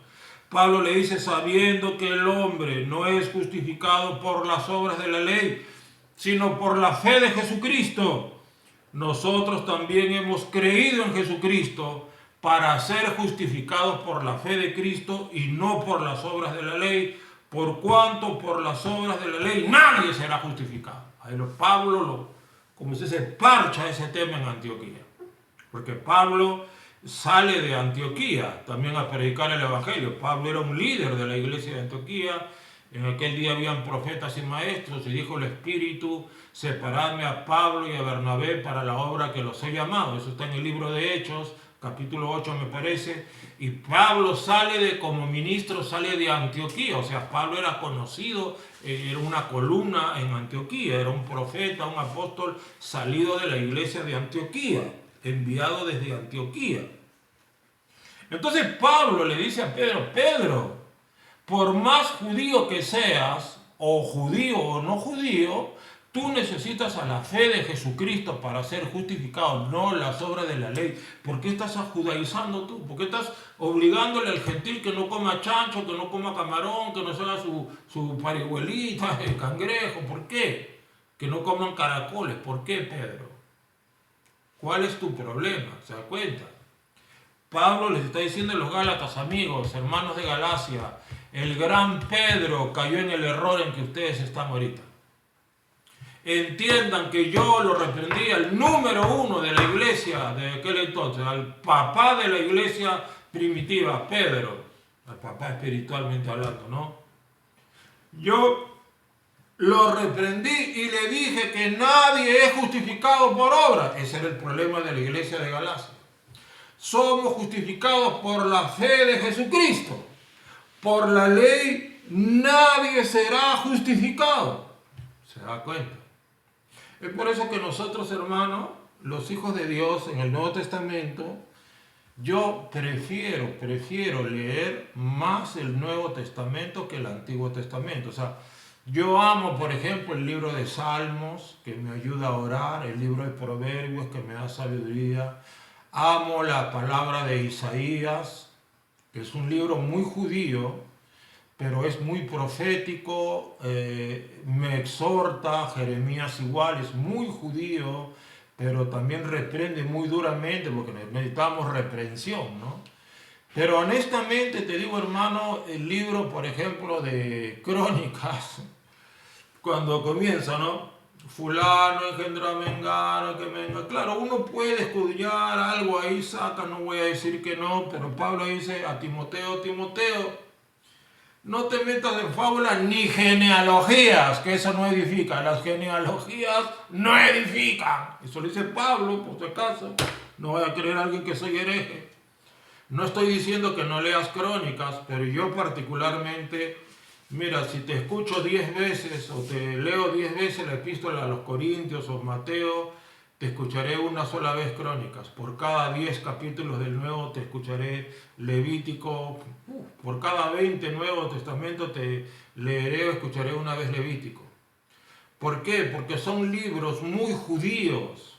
Pablo le dice, sabiendo que el hombre no es justificado por las obras de la ley, sino por la fe de Jesucristo. Nosotros también hemos creído en Jesucristo para ser justificados por la fe de Cristo y no por las obras de la ley, por cuanto por las obras de la ley nadie será justificado. Ahí Pablo como se parcha ese tema en Antioquía, porque Pablo sale de Antioquía también a predicar el Evangelio. Pablo era un líder de la iglesia de Antioquía. En aquel día habían profetas y maestros, y dijo el Espíritu, separadme a Pablo y a Bernabé para la obra que los he llamado. Eso está en el libro de Hechos, capítulo 8 me parece, y Pablo como ministro sale de Antioquía. O sea, Pablo era conocido, era una columna en Antioquía, era un profeta, un apóstol salido de la iglesia de Antioquía, enviado desde Antioquía. Entonces Pablo le dice a Pedro, Pedro, por más judío que seas, o judío o no judío, tú necesitas a la fe de Jesucristo para ser justificado, no las obras de la ley. ¿Por qué estás judaizando tú? ¿Por qué estás obligándole al gentil que no coma chancho, que no coma camarón, que no se haga su parihuelita, el cangrejo? ¿Por qué? Que no coman caracoles. ¿Por qué, Pedro? ¿Cuál es tu problema? ¿Se da cuenta? Pablo les está diciendo a los Gálatas, amigos, hermanos de Galacia, el gran Pedro cayó en el error en que ustedes están ahorita. Entiendan que yo lo reprendí al número uno de la iglesia de aquel entonces, al papá de la iglesia primitiva, Pedro, al papá espiritualmente hablando, ¿no? Yo lo reprendí y le dije que nadie es justificado por obra. Ese era el problema de la iglesia de Galacia. Somos justificados por la fe de Jesucristo. Por la ley nadie será justificado. ¿Se da cuenta? Es por eso que nosotros, hermanos, los hijos de Dios en el Nuevo Testamento, yo prefiero leer más el Nuevo Testamento que el Antiguo Testamento. O sea, yo amo, por ejemplo, el libro de Salmos, que me ayuda a orar, el libro de Proverbios, que me da sabiduría. Amo la palabra de Isaías, que es un libro muy judío, pero es muy profético, me exhorta. Jeremías igual, es muy judío, pero también reprende muy duramente, porque necesitamos reprensión, ¿no? Pero honestamente te digo, hermano, el libro, por ejemplo, de Crónicas, cuando comienza, ¿no? Fulano engendró a Mengano, que venga. Claro, uno puede escudriñar algo ahí, saca, no voy a decir que no, pero Pablo dice a Timoteo, no te metas en fábulas ni genealogías, que eso no edifica. Las genealogías no edifican. Eso lo dice Pablo, por si acaso. No voy a creer a alguien que soy hereje. No estoy diciendo que no leas Crónicas, pero yo particularmente, mira, si te escucho 10 veces o te leo 10 veces la epístola a los Corintios o Mateo, te escucharé una sola vez Crónicas. Por cada 10 capítulos del Nuevo te escucharé Levítico. Por cada 20 Nuevo Testamento te leeré o escucharé una vez Levítico. ¿Por qué? Porque son libros muy judíos,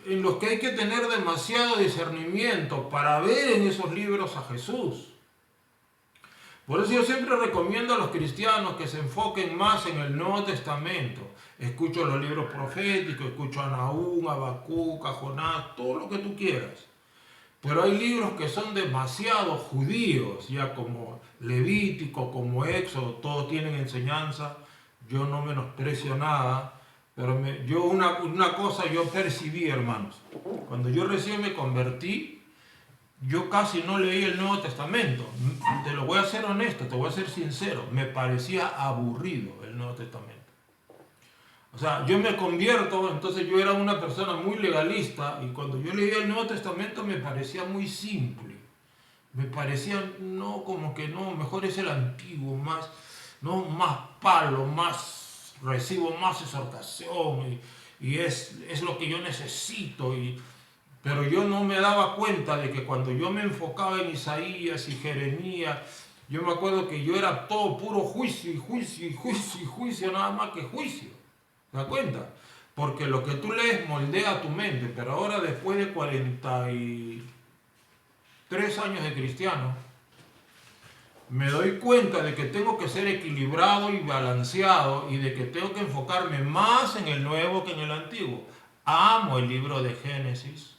en los que hay que tener demasiado discernimiento para ver en esos libros a Jesús. Por eso yo siempre recomiendo a los cristianos que se enfoquen más en el Nuevo Testamento. Escucho los libros proféticos, escucho a Nahum, a Habacuc, a Jonás, todo lo que tú quieras. Pero hay libros que son demasiado judíos, ya como Levítico, como Éxodo, todos tienen enseñanza. Yo no menosprecio nada, pero una cosa yo percibí, hermanos. Cuando yo recién me convertí, yo casi no leí el Nuevo Testamento. Te lo voy a ser honesto, te voy a ser sincero. Me parecía aburrido el Nuevo Testamento. O sea, yo me convierto, entonces yo era una persona muy legalista y cuando yo leía el Nuevo Testamento me parecía muy simple. Me parecía, no, como que no, mejor es el antiguo, más, no, más palo, más, recibo más exhortación y es lo que yo necesito. Pero yo no me daba cuenta de que cuando yo me enfocaba en Isaías y Jeremías, yo me acuerdo que yo era todo puro juicio y juicio y juicio y juicio, nada más que juicio. ¿Te das cuenta? Porque lo que tú lees moldea tu mente, pero ahora después de 43 años de cristiano, me doy cuenta de que tengo que ser equilibrado y balanceado y de que tengo que enfocarme más en el nuevo que en el antiguo. Amo el libro de Génesis,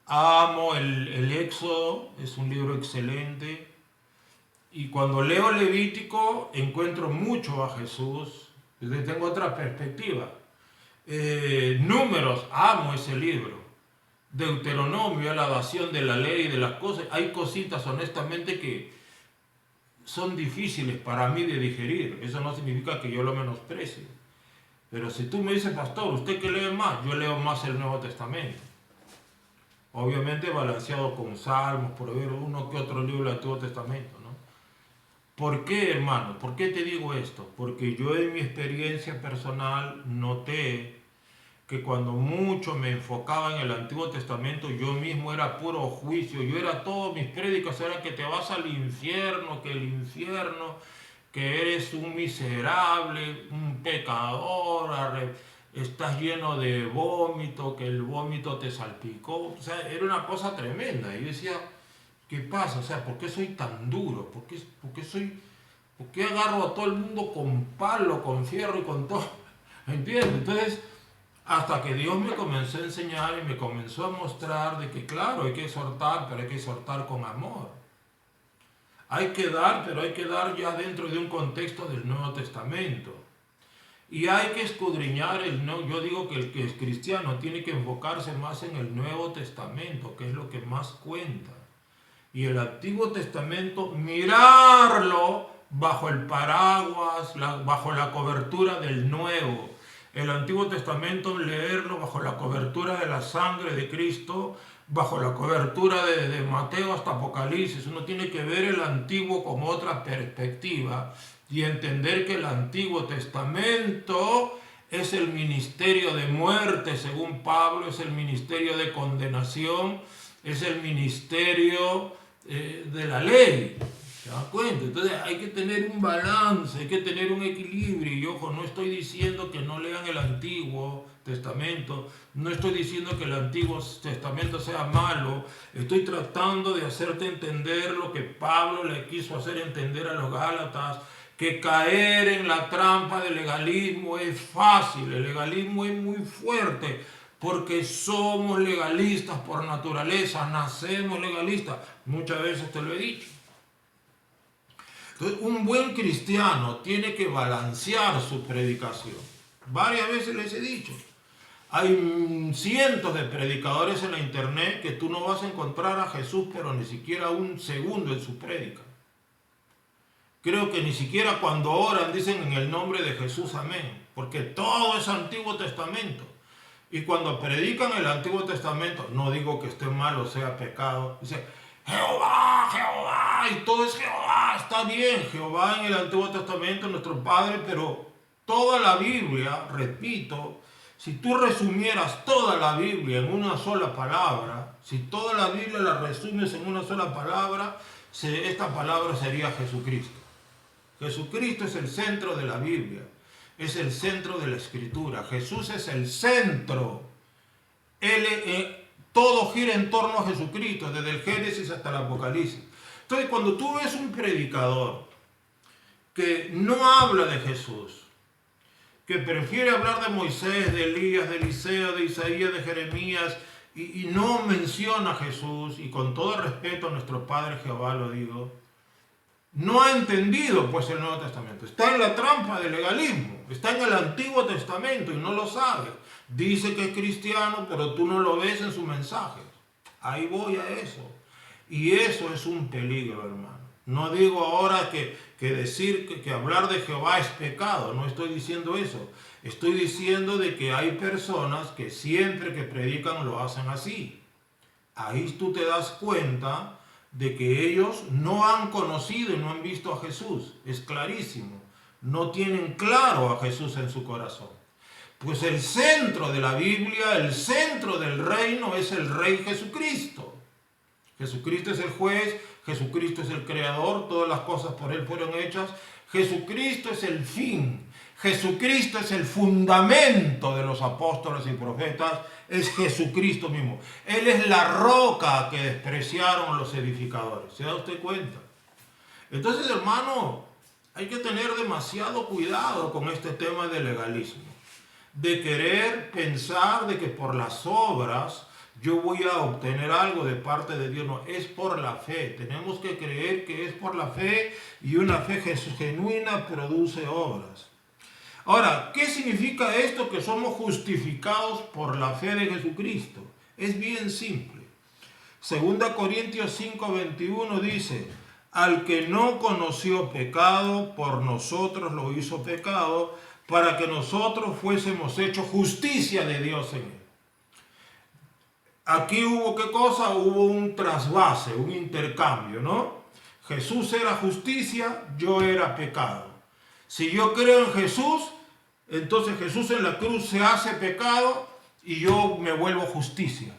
amo el Éxodo, es un libro excelente. Y cuando leo Levítico encuentro mucho a Jesús, tengo otra perspectiva. Números, amo ese libro. Deuteronomio, la dación de la ley y de las cosas. Hay cositas honestamente que son difíciles para mí de digerir. Eso no significa que yo lo menosprecie. Pero si tú me dices, pastor, ¿usted qué lee más? Yo leo más el Nuevo Testamento. Obviamente balanceado con Salmos, por ver uno que otro libro del Antiguo Testamento, ¿no? ¿Por qué, hermano? ¿Por qué te digo esto? Porque yo en mi experiencia personal noté que cuando mucho me enfocaba en el Antiguo Testamento, yo mismo era puro juicio, yo era todo, mis prédicas eran que te vas al infierno, que el infierno, que eres un miserable, un pecador, estás lleno de vómito, que el vómito te salpicó, o sea, era una cosa tremenda. Y yo decía, ¿qué pasa? O sea, ¿por qué soy tan duro? ¿Por qué agarro a todo el mundo con palo, con fierro y con todo? ¿Entiendes? Entonces, hasta que Dios me comenzó a enseñar y me comenzó a mostrar de que claro, hay que exhortar, pero hay que exhortar con amor. Hay que dar, pero hay que dar ya dentro de un contexto del Nuevo Testamento. Y hay que escudriñar yo digo que el que es cristiano tiene que enfocarse más en el Nuevo Testamento, que es lo que más cuenta. Y el Antiguo Testamento, mirarlo bajo el paraguas, bajo la cobertura del Nuevo. El Antiguo Testamento, leerlo bajo la cobertura de la sangre de Cristo, bajo la cobertura de Mateo hasta Apocalipsis. Uno tiene que ver el Antiguo con otra perspectiva y entender que el Antiguo Testamento es el ministerio de muerte, según Pablo, es el ministerio de condenación, es el ministerio de la ley. ¿Se dan cuenta? Entonces hay que tener un balance, hay que tener un equilibrio. Y ojo, no estoy diciendo que no lean el Antiguo Testamento, no estoy diciendo que el Antiguo Testamento sea malo, estoy tratando de hacerte entender lo que Pablo le quiso hacer entender a los Gálatas, que caer en la trampa del legalismo es fácil, el legalismo es muy fuerte, porque somos legalistas por naturaleza, nacemos legalistas, muchas veces te lo he dicho. Entonces, un buen cristiano tiene que balancear su predicación. Varias veces les he dicho. Hay cientos de predicadores en la internet que tú no vas a encontrar a Jesús, pero ni siquiera un segundo en su prédica. Creo que ni siquiera cuando oran dicen en el nombre de Jesús, amén. Porque todo es Antiguo Testamento. Y cuando predican el Antiguo Testamento, no digo que esté mal o sea pecado, dice Jehová, Jehová, y todo es Jehová, está bien, Jehová en el Antiguo Testamento, nuestro Padre, pero toda la Biblia, repito, si tú resumieras toda la Biblia en una sola palabra, si toda la Biblia la resumes en una sola palabra, esta palabra sería Jesucristo. Jesucristo es el centro de la Biblia, es el centro de la Escritura. Jesús es el centro. Todo gira en torno a Jesucristo, desde el Génesis hasta el Apocalipsis. Entonces, cuando tú ves un predicador que no habla de Jesús, que prefiere hablar de Moisés, de Elías, de Eliseo, de Isaías, de Jeremías, y no menciona a Jesús, y con todo respeto a nuestro Padre Jehová lo digo, no ha entendido pues el Nuevo Testamento. Está en la trampa del legalismo, está en el Antiguo Testamento y no lo sabe. Dice que es cristiano, pero tú no lo ves en sus mensajes. Ahí voy a eso. Y eso es un peligro, hermano. No digo ahora que decir que hablar de Jehová es pecado, no estoy diciendo eso. Estoy diciendo de que hay personas que siempre que predican lo hacen así. Ahí tú te das cuenta de que ellos no han conocido y no han visto a Jesús. Es clarísimo. No tienen claro a Jesús en su corazón. Pues el centro de la Biblia, el centro del reino es el Rey Jesucristo. Jesucristo es el juez, Jesucristo es el creador, todas las cosas por Él fueron hechas. Jesucristo es el fin, Jesucristo es el fundamento de los apóstoles y profetas, es Jesucristo mismo. Él es la roca que despreciaron los edificadores. ¿Se da usted cuenta? Entonces, hermano, hay que tener demasiado cuidado con este tema del legalismo. De querer pensar de que por las obras yo voy a obtener algo de parte de Dios. No, es por la fe. Tenemos que creer que es por la fe y una fe genuina produce obras. Ahora, ¿qué significa esto que somos justificados por la fe de Jesucristo? Es bien simple. 2 Corintios 5:21 dice, al que no conoció pecado, por nosotros lo hizo pecado, para que nosotros fuésemos hechos justicia de Dios en él. Aquí hubo ¿qué cosa? Hubo un trasvase, un intercambio, ¿no? Jesús era justicia, yo era pecado. Si yo creo en Jesús, entonces Jesús en la cruz se hace pecado y yo me vuelvo justicia.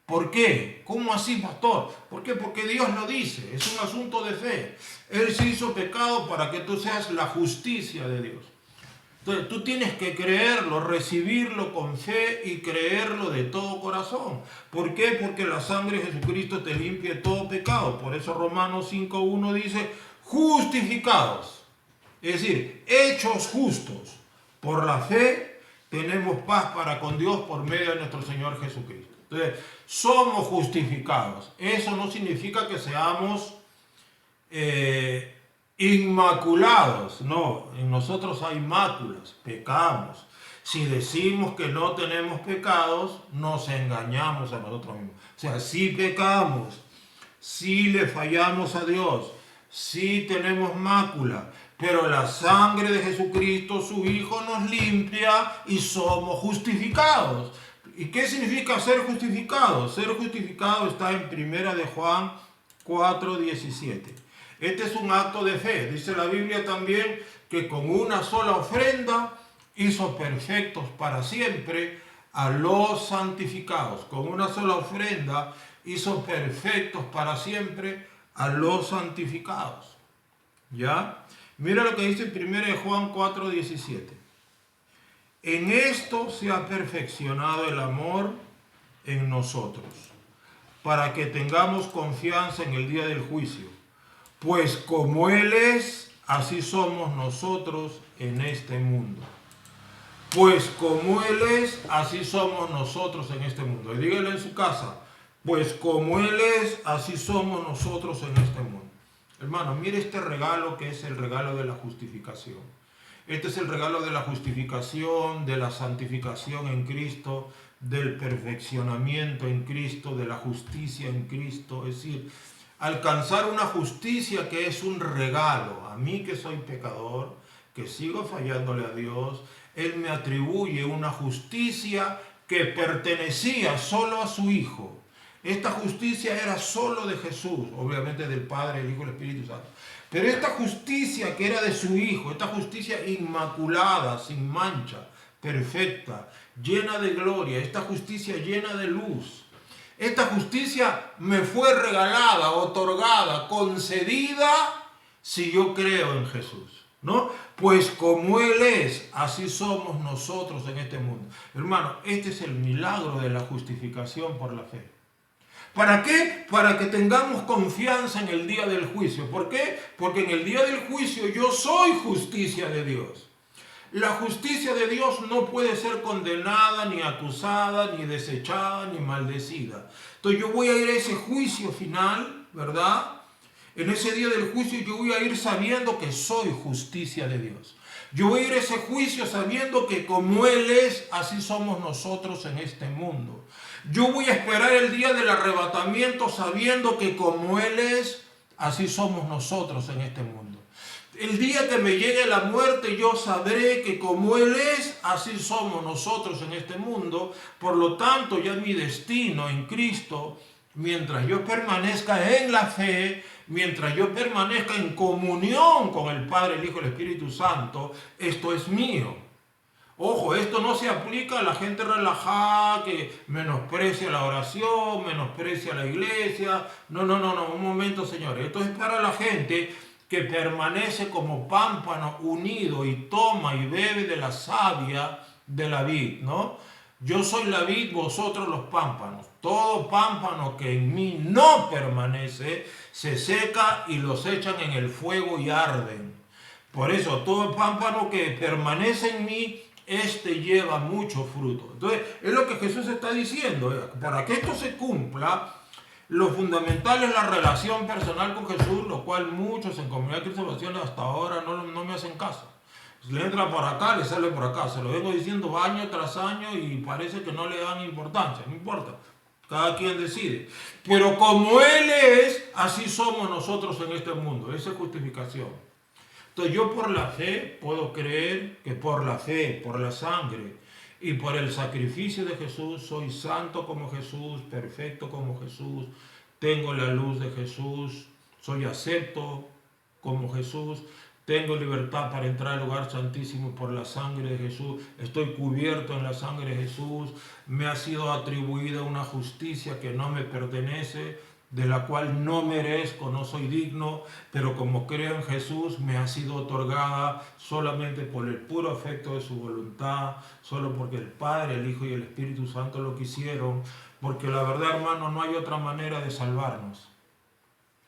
¿Por qué? ¿Cómo así, pastor? ¿Por qué? Porque Dios lo dice, es un asunto de fe. Él se hizo pecado para que tú seas la justicia de Dios. Entonces tú tienes que creerlo, recibirlo con fe y creerlo de todo corazón. ¿Por qué? Porque la sangre de Jesucristo te limpia de todo pecado. Por eso Romanos 5:1 dice, justificados. Es decir, hechos justos. Por la fe tenemos paz para con Dios por medio de nuestro Señor Jesucristo. Entonces, somos justificados. Eso no significa que seamos inmaculados. No, en nosotros hay máculas, pecamos. Si decimos que no tenemos pecados, nos engañamos a nosotros mismos. O sea, sí pecamos, sí le fallamos a Dios, sí tenemos mácula, pero la sangre de Jesucristo, su Hijo, nos limpia y somos justificados. ¿Y qué significa ser justificado? Ser justificado está en 1 de Juan 4:17. Este es un acto de fe. Dice la Biblia también que con una sola ofrenda hizo perfectos para siempre a los santificados. Con una sola ofrenda hizo perfectos para siempre a los santificados. ¿Ya? Mira lo que dice en 1 de Juan 4:17. En esto se ha perfeccionado el amor en nosotros, para que tengamos confianza en el día del juicio. Pues como Él es, así somos nosotros en este mundo. Pues como Él es, así somos nosotros en este mundo. Y dígale en su casa, pues como Él es, así somos nosotros en este mundo. Hermano, mire este regalo que es el regalo de la justificación. Este es el regalo de la justificación, de la santificación en Cristo, del perfeccionamiento en Cristo, de la justicia en Cristo. Es decir, alcanzar una justicia que es un regalo. A mí que soy pecador, que sigo fallándole a Dios, Él me atribuye una justicia que pertenecía solo a su Hijo. Esta justicia era solo de Jesús, obviamente del Padre, el Hijo y el Espíritu Santo. Pero esta justicia que era de su Hijo, esta justicia inmaculada, sin mancha, perfecta, llena de gloria, esta justicia llena de luz, esta justicia me fue regalada, otorgada, concedida si yo creo en Jesús, ¿no? Pues como Él es, así somos nosotros en este mundo. Hermano, este es el milagro de la justificación por la fe. ¿Para qué? Para que tengamos confianza en el día del juicio. ¿Por qué? Porque en el día del juicio yo soy justicia de Dios. La justicia de Dios no puede ser condenada, ni acusada, ni desechada, ni maldecida. Entonces yo voy a ir a ese juicio final, ¿verdad? En ese día del juicio yo voy a ir sabiendo que soy justicia de Dios. Yo voy a ir a ese juicio sabiendo que como Él es, así somos nosotros en este mundo. Yo voy a esperar el día del arrebatamiento sabiendo que como Él es, así somos nosotros en este mundo. El día que me llegue la muerte, yo sabré que como Él es, así somos nosotros en este mundo. Por lo tanto, ya mi destino en Cristo, mientras yo permanezca en la fe, mientras yo permanezca en comunión con el Padre, el Hijo y el Espíritu Santo, esto es mío. Ojo, esto no se aplica a la gente relajada que menosprecia la oración, menosprecia la iglesia. No, un momento, señores. Esto es para la gente que permanece como pámpano unido y toma y bebe de la savia de la vid, ¿no? Yo soy la vid, vosotros los pámpanos. Todo pámpano que en mí no permanece, se seca y los echan en el fuego y arden. Por eso, todo pámpano que permanece en mí, este lleva mucho fruto. Entonces, es lo que Jesús está diciendo. Para que esto se cumpla, lo fundamental es la relación personal con Jesús, lo cual muchos en Comunidad de Salvación hasta ahora no me hacen caso. Le entra por acá, le sale por acá. Se lo vengo diciendo año tras año y parece que no le dan importancia. No importa, cada quien decide. Pero como Él es, así somos nosotros en este mundo. Esa es justificación. Entonces yo por la fe puedo creer que por la fe, por la sangre y por el sacrificio de Jesús, soy santo como Jesús, perfecto como Jesús, tengo la luz de Jesús, soy acepto como Jesús, tengo libertad para entrar al lugar santísimo por la sangre de Jesús, estoy cubierto en la sangre de Jesús, me ha sido atribuida una justicia que no me pertenece, de la cual no merezco, no soy digno, pero como creo en Jesús me ha sido otorgada solamente por el puro afecto de su voluntad, solo porque el Padre, el Hijo y el Espíritu Santo lo quisieron, porque la verdad, hermano, no hay otra manera de salvarnos.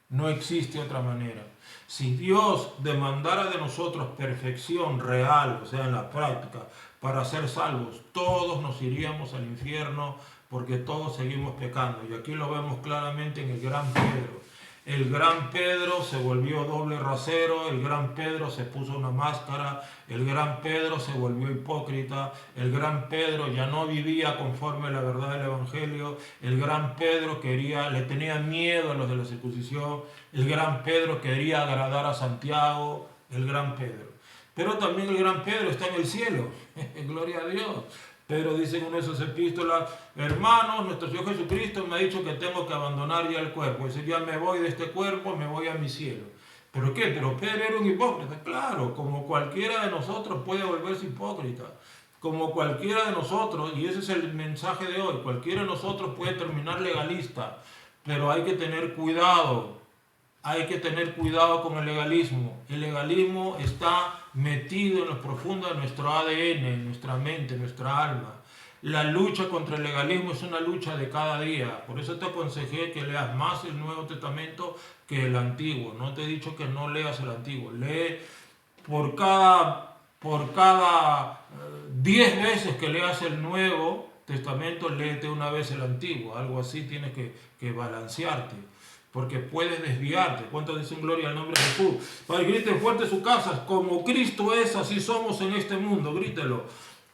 No existe otra manera. Si Dios demandara de nosotros perfección real, o sea, en la práctica, para ser salvos, todos nos iríamos al infierno porque todos seguimos pecando. Y aquí lo vemos claramente en el gran Pedro. El gran Pedro se volvió doble rasero, el gran Pedro se puso una máscara, el gran Pedro se volvió hipócrita, el gran Pedro ya no vivía conforme a la verdad del Evangelio, el gran Pedro le tenía miedo a los de la circuncisión, el gran Pedro quería agradar a Santiago, el gran Pedro. Pero también el gran Pedro está en el cielo, gloria a Dios. Pedro dice en una de sus epístolas, hermanos, nuestro Señor Jesucristo me ha dicho que tengo que abandonar ya el cuerpo. Dice, ya me voy de este cuerpo, me voy a mi cielo. ¿Pero qué? Pero Pedro era un hipócrita. Claro, como cualquiera de nosotros puede volverse hipócrita. Como cualquiera de nosotros, y ese es el mensaje de hoy, cualquiera de nosotros puede terminar legalista, pero hay que tener cuidado. Hay que tener cuidado con el legalismo. El legalismo está metido en lo profundo de nuestro ADN, en nuestra mente, en nuestra alma. La lucha contra el legalismo es una lucha de cada día. Por eso te aconsejé que leas más el Nuevo Testamento que el Antiguo. No te he dicho que no leas el Antiguo. Lee por cada 10 veces que leas el Nuevo Testamento, léete una vez el Antiguo. Algo así tienes que balancearte. Porque puedes desviarte. ¿Cuántos dicen gloria al nombre de Jesús? Padre, griten fuerte su casa. Como Cristo es, así somos en este mundo. Grítelo.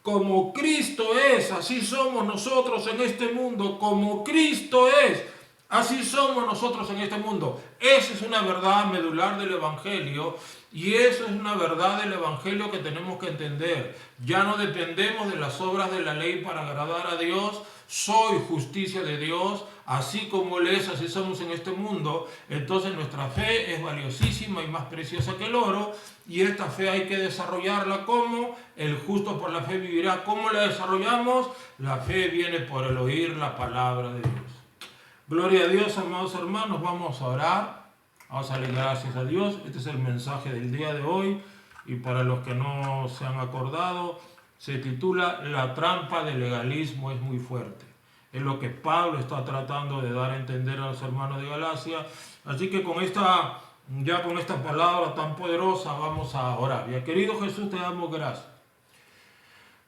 Como Cristo es, así somos nosotros en este mundo. Como Cristo es, así somos nosotros en este mundo. Esa es una verdad medular del Evangelio. Y eso es una verdad del Evangelio que tenemos que entender. Ya no dependemos de las obras de la ley para agradar a Dios. Soy justicia de Dios, así como Él es, así somos en este mundo. Entonces nuestra fe es valiosísima y más preciosa que el oro, y esta fe hay que desarrollarla. ¿Cómo? El justo por la fe vivirá. ¿Cómo la desarrollamos? La fe viene por el oír la palabra de Dios. Gloria a Dios, amados hermanos, vamos a orar, vamos a darle gracias a Dios. Este es el mensaje del día de hoy, y para los que no se han acordado, se titula La trampa del legalismo es muy fuerte. Es lo que Pablo está tratando de dar a entender a los hermanos de Galacia. Así que con esta palabra tan poderosa vamos a orar. Ya, querido Jesús, te damos gracias.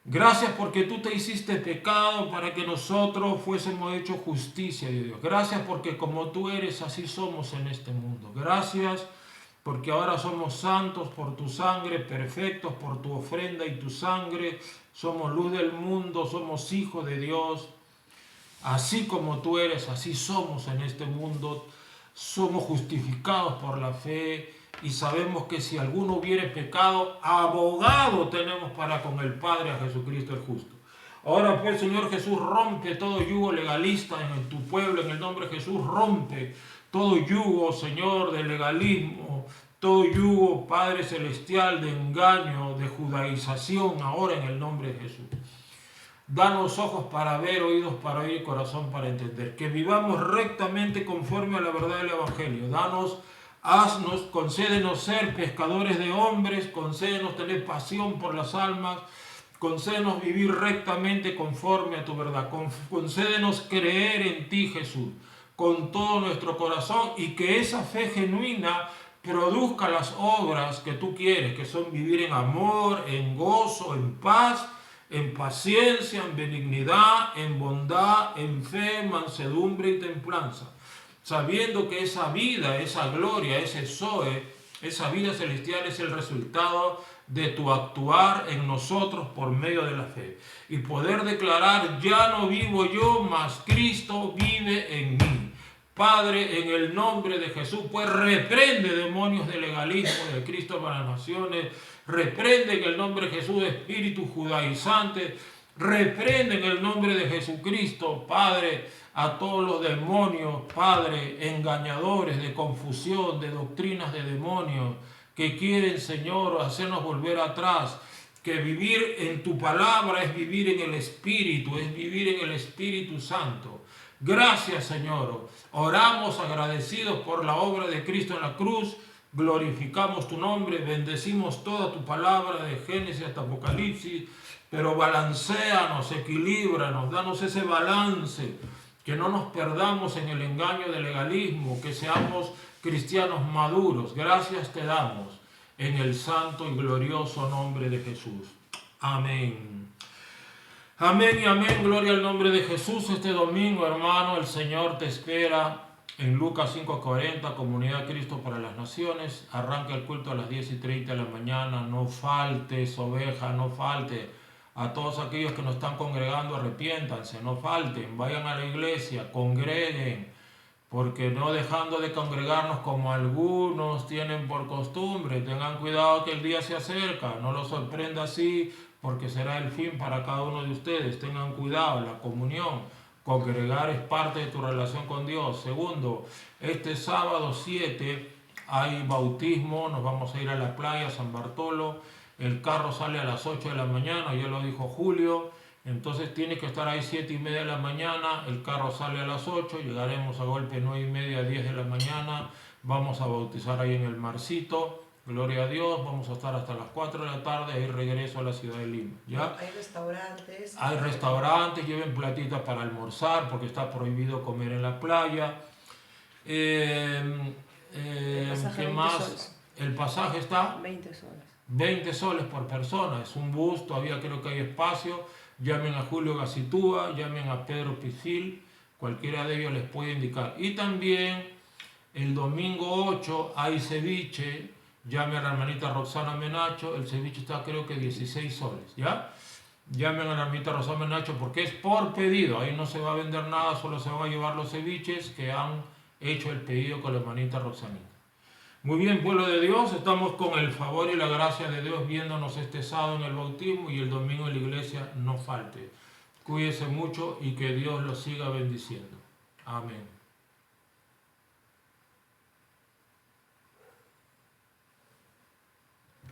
Gracias porque tú te hiciste pecado para que nosotros fuésemos hechos justicia de Dios. Gracias porque como tú eres, así somos en este mundo. Gracias porque ahora somos santos por tu sangre, perfectos por tu ofrenda y tu sangre, somos luz del mundo, somos hijos de Dios. Así como tú eres, así somos en este mundo. somos justificados por la fe y sabemos que si alguno hubiere pecado, abogado tenemos para con el Padre a Jesucristo el justo. Ahora pues, Señor Jesús, rompe todo yugo legalista en tu pueblo, en el nombre de Jesús, rompe todo yugo, Señor, de legalismo, todo yugo, Padre Celestial, de engaño, de judaización, ahora en el nombre de Jesús. Danos ojos para ver, oídos para oír y corazón para entender. Que vivamos rectamente conforme a la verdad del Evangelio. Haznos, concédenos ser pescadores de hombres, concédenos tener pasión por las almas, concédenos vivir rectamente conforme a tu verdad. Concédenos creer en ti, Jesús, con todo nuestro corazón, y que esa fe genuina produzca las obras que tú quieres, que son vivir en amor, en gozo, en paz, en paciencia, en benignidad, en bondad, en fe, mansedumbre y templanza, sabiendo que esa vida, esa gloria, ese Zoe, esa vida celestial es el resultado de tu actuar en nosotros por medio de la fe, y poder declarar: ya no vivo yo, mas Cristo vive en mí. Padre, en el nombre de Jesús, pues reprende demonios de legalismo de Cristo para las naciones, reprende en el nombre de Jesús espíritu judaizante, reprende en el nombre de Jesucristo, Padre, a todos los demonios, Padre, engañadores de confusión, de doctrinas de demonios, que quieren, Señor, hacernos volver atrás. Que vivir en tu palabra es vivir en el Espíritu, es vivir en el Espíritu Santo. Gracias, Señor. Oramos agradecidos por la obra de Cristo en la cruz. Glorificamos tu nombre, bendecimos toda tu palabra de Génesis hasta Apocalipsis, pero balanceanos, equilíbranos, danos ese balance, que no nos perdamos en el engaño del legalismo, que seamos cristianos maduros. Gracias te damos en el santo y glorioso nombre de Jesús. Amén. Amén y amén, gloria al nombre de Jesús. Este domingo, hermano, el Señor te espera en Lucas 5:40, Comunidad Cristo para las Naciones. Arranca el culto a las 10:30 de la mañana. No faltes, oveja, no falte. A todos aquellos que nos están congregando, arrepiéntanse, no falten, vayan a la iglesia, congreguen, porque no dejando de congregarnos como algunos tienen por costumbre. Tengan cuidado que el día se acerca, no los sorprenda así, porque será el fin para cada uno de ustedes. Tengan cuidado, la comunión, congregar es parte de tu relación con Dios. Segundo, este sábado 7 hay bautismo, nos vamos a ir a la playa San Bartolo, el carro sale a las 8 de la mañana, ya lo dijo Julio, entonces tienes que estar ahí 7:30 de la mañana, el carro sale a las 8, llegaremos a golpe 9:30, 10 de la mañana, vamos a bautizar ahí en el Marcito. Gloria a Dios, vamos a estar hasta las 4 de la tarde y regreso a la ciudad de Lima. ¿Ya? Hay restaurantes. Hay restaurantes, lleven platitas para almorzar porque está prohibido comer en la playa. ¿Qué más? Soles. El pasaje está 20 soles. 20 soles por persona, es un bus, todavía creo que hay espacio. Llamen a Julio Gacitúa, llamen a Pedro Pisil, cualquiera de ellos les puede indicar. Y también el domingo 8 hay ceviche. Llame a la hermanita Roxana Menacho, el ceviche está creo que 16 soles, ¿ya? Llamen a la hermanita Roxana Menacho porque es por pedido, ahí no se va a vender nada, solo se van a llevar los ceviches que han hecho el pedido con la hermanita Roxanita. Muy bien, pueblo de Dios, estamos con el favor y la gracia de Dios viéndonos este sábado en el bautismo y el domingo en la iglesia, no falte. Cuídese mucho y que Dios los siga bendiciendo. Amén.